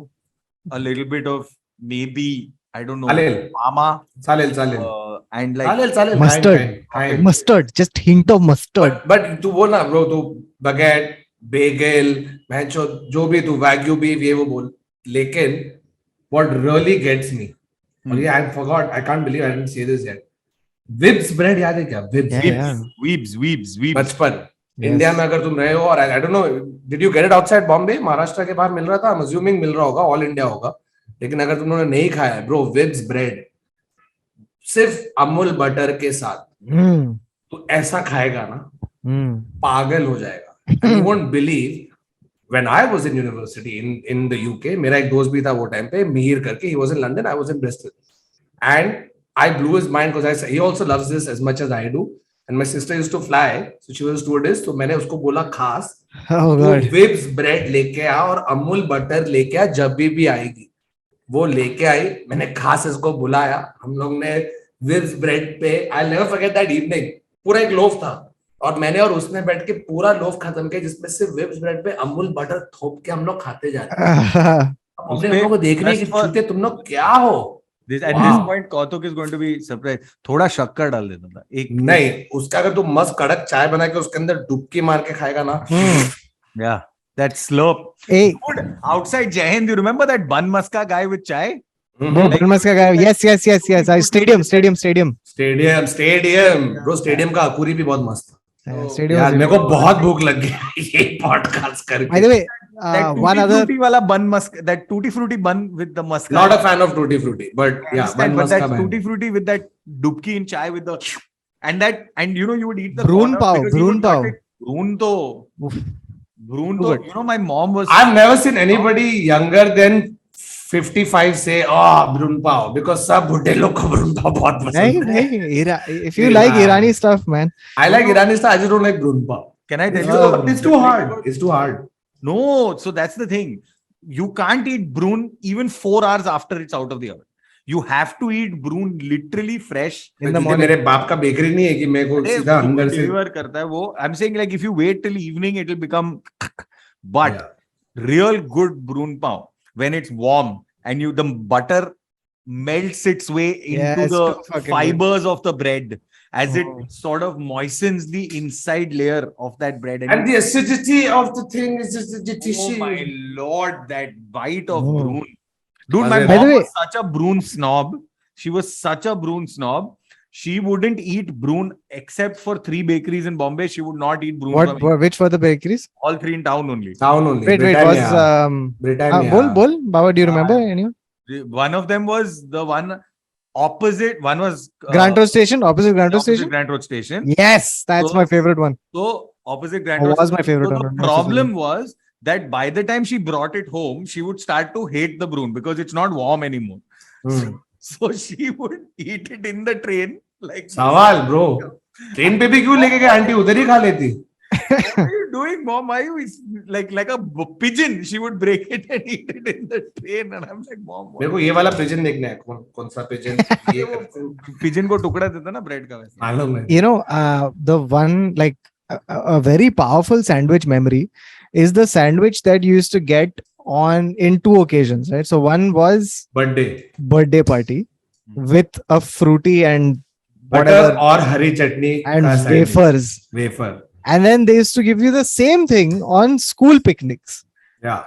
a little bit of maybe I don't know, Salil. mama, Salil. and like Salil. Mustard. Kind. Mustard, just hint of mustard. But तू बोल ना bro, तू baguette, bagel, भैंचो जो भी तू wagyu beef ये वो बोल. लेकिन what really gets me, और ये I forgot, I can't believe I didn't say this yet. Wibs bread याद है क्या? Wibs. Yeah. weebs. बचपन. Yes. इंडिया में अगर तुम रहे हो और I don't know, did you get it outside Bombay? Maharashtra के बाहर मिल रहा था. I'm assuming मिल रहा होगा, all India होगा. लेकिन अगर तुमने नहीं खाया है, bro, Wibs bread सिर्फ अमूल बटर के साथ Mm, तो ऐसा खाएगा ना mm. पागल हो जाएगा. You won't believe when I was in university in the UK, मेरा एक दोस्त भी था वो टाइम पे मीर करके, he was in London, I was in Bristol, and I blew his mind because he also loves this as much as I do, and my sister used to fly, so she was a stewardess, तो मैंने उसको बोला खास Oh तू god. Wibs bread लेके आ और Amul butter लेके आ जब भी आएगी. वो लेके आई, मैंने खास इसको बुलाया, हम लोग ने Wibs bread पे I'll never forget that evening, पूरा एक लोफ था और मैंने और उसने बैठ के पूरा लोफ खत्म किया जिसमें सिर्फ Wibs bread पे अमूल बटर थोप के हम लोग खाते जा रहे हैं. अब हमने हम लोग को देखने की छूते तुम लोग क्या हो. at Wow. this point, Kautuk is going to be surprised. थोड़ा शक्कर डाल देता था. एक नहीं उसका अगर तू मस्त कड़क चाय बना के उसके अंदर डुबकी मार के खाएगा ना. Yeah, that slurp. Hey, Dude, outside Jai Hind, you remember that bun maska guy with chai? Bhubanesh ka guy. Yes. Stadium. Stadium bro. Stadium का अकूरी भी बहुत मस्त था. Stadium. यार was मेरे really को बहुत भूख लग गई ये पॉडकास्ट good. By करके. the way, That one tutti other. frutti wala bun maska, that tutti frutti bun with the maska. Not a fan of tutti frutti, but I yeah, understand, bun but that maska man. tutti frutti with that dubki in chai with the and you know you would eat the Brun corner pav, because you brun would cut pav. it. Brun to, Good. you know, my mom was. I've never seen anybody younger than 55 say, "Oh, brun pav," because सब बुड्ढे लोग को brun pav बहुत पसंद है. If you like Irani stuff, man. I like Irani style. I just don't like brun pav. Can I tell Oh. you? It's too hard. It's too hard. No, so that's the thing. You can't eat brun even 4 hours after it's out of the oven. You have to eat brun literally fresh. In the क्योंकि morning. मेरे बाप का bakery नहीं है कि मेरे को सीधा अंदर से. Deliver करता है वो. I'm saying like if you wait till evening, it will become. But Yeah. real good brun pav when it's warm and the butter melts its way Yeah, into it's the too fucking fibers of the bread as it Oh. sort of moistens the inside layer of that bread. And the acidity of the thing is just the oh my lord, that bite of Oh. broon. Dude, my By the mom way- was such a broon snob. She was such a broon snob. She wouldn't eat broon except for 3 bakeries in Bombay. She would not eat broon from Which were the bakeries? all 3 in town only. Town only. Wait, Britannia. was Britannia. Bol, Baba, do you remember anyone? One of them was the one opposite. One was Grand Road Station, opposite Grand Road opposite Station. Grand Road Station. Yes, that's So- my favorite one. So opposite Grand Oh, Road was my Station. favorite So one, the not so problem was that by the time she brought it home, she would start to hate the broon because it's not warm anymore. Hmm. So she would eat it in the train. Like, सवाल bro. Train पे भी क्यों लेके गए aunty उधर ही खा लेती. what are you doing, mom? Why you like a pigeon? She would break it and eat it in the train, and I'm like, mom. मेरे को ये वाला pigeon देखना है. कौन सा pigeon? ये पिजन को टुकड़ा देता ना ब्रेड का वैसे. मालूम है. You know, the one like a very powerful sandwich memory is the sandwich that you used to get on in 2 occasions, right? So one was Birthday. birthday party with a fruity and Butter whatever और हरी चटनी and का sandwich. wafers. Wafer. And then they used to give you the same thing on school picnics Yeah.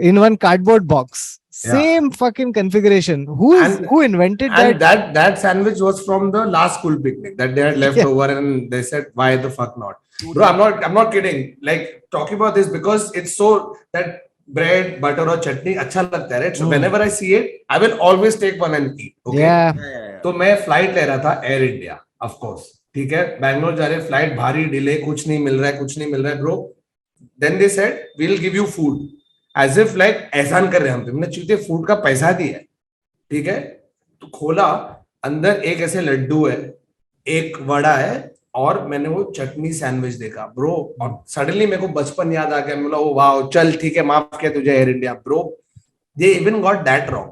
in one cardboard box. Yeah. Same fucking configuration. And- Who invented And that? that sandwich was from the last school picnic that they had left Yeah. over, and they said, "Why the fuck not?" Bro, I'm not kidding. Like talking about this because it's so that bread, butter or chutney अच्छा लगता है, right? So whenever I see it, I will always take one and eat. Okay. Yeah. तो मैं flight ले रहा था air India, of course. ठीक है, बैंगलोर जा रहे, फ्लाइट भारी डिले, कुछ नहीं मिल रहा है bro. Then they said we will give you food, as if like एहसान कर रहे हैं हम पे. हमने चूते फूड का पैसा दिया है, ठीक है. तो खोला, अंदर एक ऐसे लड्डू है, एक वड़ा है और मैंने वो चटनी सैंडविच देखा ब्रो. और सडनली मेरे को बचपन याद आ गया. बोला ओ वाओ, चल ठीक है, माफ किया तुझे air India. Bro, they even got that wrong.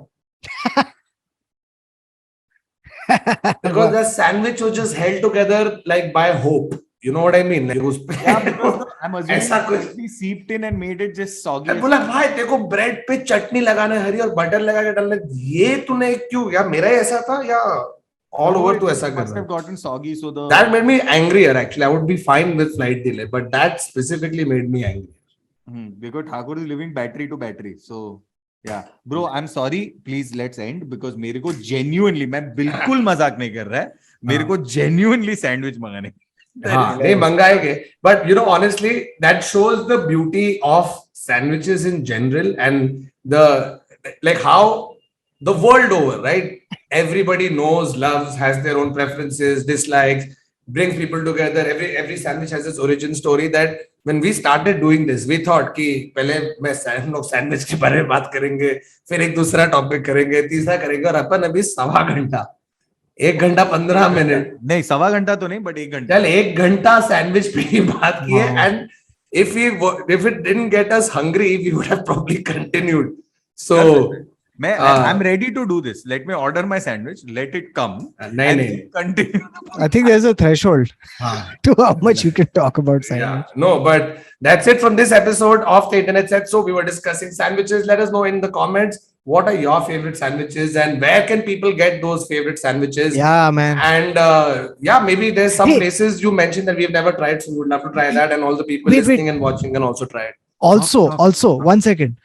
Because the sandwich was just held together like by hope. You know what I mean? Like उस पे Yeah, because I'm assuming ऐसा कुछ. he seeped in and made it just soggy. मैं बोला भाई देखो bread पे चटनी लगाना है हरी और बटर लगा के डालना है. ये तूने क्यों, या मेरा ही ऐसा था या all over तू ऐसा कर must रहा have gotten soggy, so the That made me angrier actually. I would be fine with flight delay, but that specifically made me angry. because Thakur is living battery to battery. So yeah, bro, I'm sorry. Please let's end because मेरे को genuinely, मैं बिल्कुल मजाक नहीं कर रहा है. मेरे को genuinely sandwich मंगाने. हाँ, नहीं मंगाएंगे. But you know, honestly, that shows the beauty of sandwiches in general and the like how the world over, right? Everybody knows, loves, has their own preferences, dislikes, brings people together. Every sandwich has its origin story. That when we started doing this, we thought कि पहले हम लोग sandwich के बारे में बात करेंगे, फिर एक दूसरा टॉपिक करेंगे, तीसरा करेंगे, और अपन अभी 1.25 घंटा, 1 घंटा 15 मिनट, नहीं 1.25 घंटा तो नहीं, but 1 घंटा. चल 1 घंटा सैंडविच पे ही बात की है. And if it didn't get us hungry, we would have probably continued. So I'm ready to do this. Let me order my sandwich. Let it come. नहीं. Continue. I think there's a threshold हाँ. to how much you can talk about sandwich. Yeah, no, but that's it from this episode of The Internet Said So. We were discussing sandwiches. Let us know in the comments what are your favorite sandwiches and where can people get those favorite sandwiches. Yeah, man. And yeah, maybe there's some Hey. places you mentioned that we've never tried, so we would love to try that. And all the people Wait. listening and watching can also try it. Also, 1 second.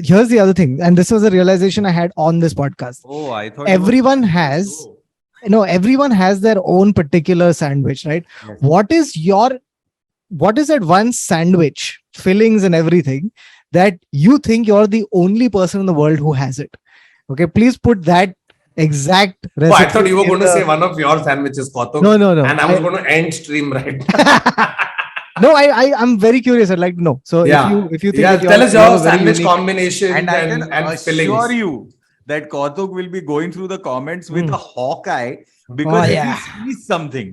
Here's the other thing, and this was a realization I had on this podcast. Oh, I thought Everyone has their own particular sandwich, right? Yes. What is that one sandwich, fillings and everything, that you think you're the only person in the world who has it? Okay, please put that exact recipe. Oh, I thought you were in going to the- say one of your sandwiches, Kautuk. No. And I was going to end stream right now. No, I'm very curious. I'd like to know. So Yeah. if you think Yeah, that tell us you have your a very sandwich unique- combination and I can and assure fillings. you that Kautuk will be going through the comments with a hawkeye because Oh, if yeah. he sees something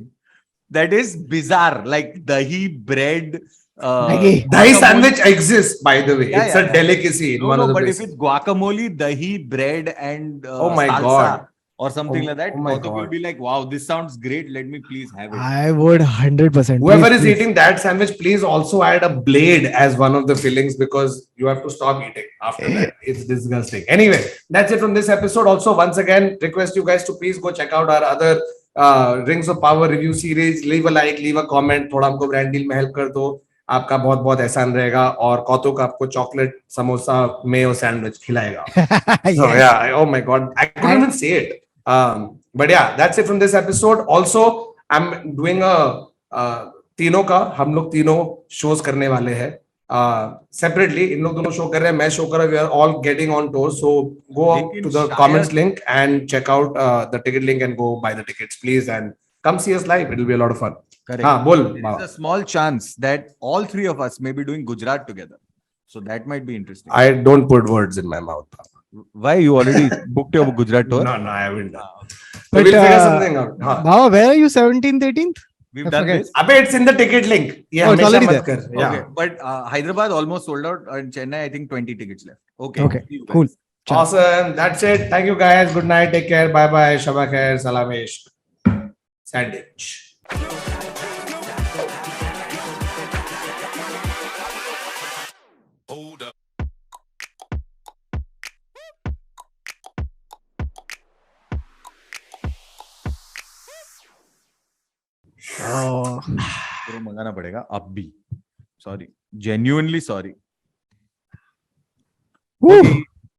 that is bizarre, like dahi bread. Dahi. Dahi guacamole- sandwich exists, by the way. Yeah, It's yeah, a yeah. delicacy in one of the but places. if it's guacamole, dahi bread, and Oh my salsa, God. or something Oh- like that, oh my Kautuk will God. be like, wow, this sounds great. Let me please have it. I would 100%. Whoever Please, is please. eating that sandwich, please also add a blade as one of the fillings because you have to stop eating after that. It's disgusting. Anyway, that's it from this episode. Also, once again, request you guys to please go check out our other Rings of Power review series. Leave a like, leave a comment. थोड़ा हमको brand deal में help कर दो. आपका बहुत बहुत एहसान रहेगा और कौतुक आपको चॉकलेट समोसा मेयो सैंडविच खिलाएगा. So Yes. yeah, oh my god, I couldn't even say it. But yeah, that's it from this episode. Also, I'm doing a तीनों का हम लोग तीनों shows करने वाले हैं separately. इन लोग दोनों show कर रहे हैं, मैं show कर रहा हूँ. We are all getting on tour. So go लेकिन to the शायद- comments link and check out the ticket link and go buy the tickets, please, and come see us live. It'll be a lot of fun. Correct. हाँ बोल. There is a small chance that all three of us may be doing Gujarat together. So that might be interesting. I don't put words in my mouth. Why? You already booked your Gujarat tour? No, I haven't done. Ah, okay. So we'll figure something out. हाँ. Baba, where are you 17th, 18th? We've I done forget. this. अबे it's in the ticket link. ये Oh, it's हमेशा already मत there. कर. Yeah. Okay. But Hyderabad almost sold out. And Chennai, I think 20 tickets left. Okay. Okay, See you guys. cool. Ciao. Awesome. That's it. Thank you guys. Good night. Take care. Bye bye. Shabba khair. Salamesh. Sandwich. Oh. पूरा मंगाना पड़ेगा अब भी. Sorry. Genuinely sorry. Woo. Okay.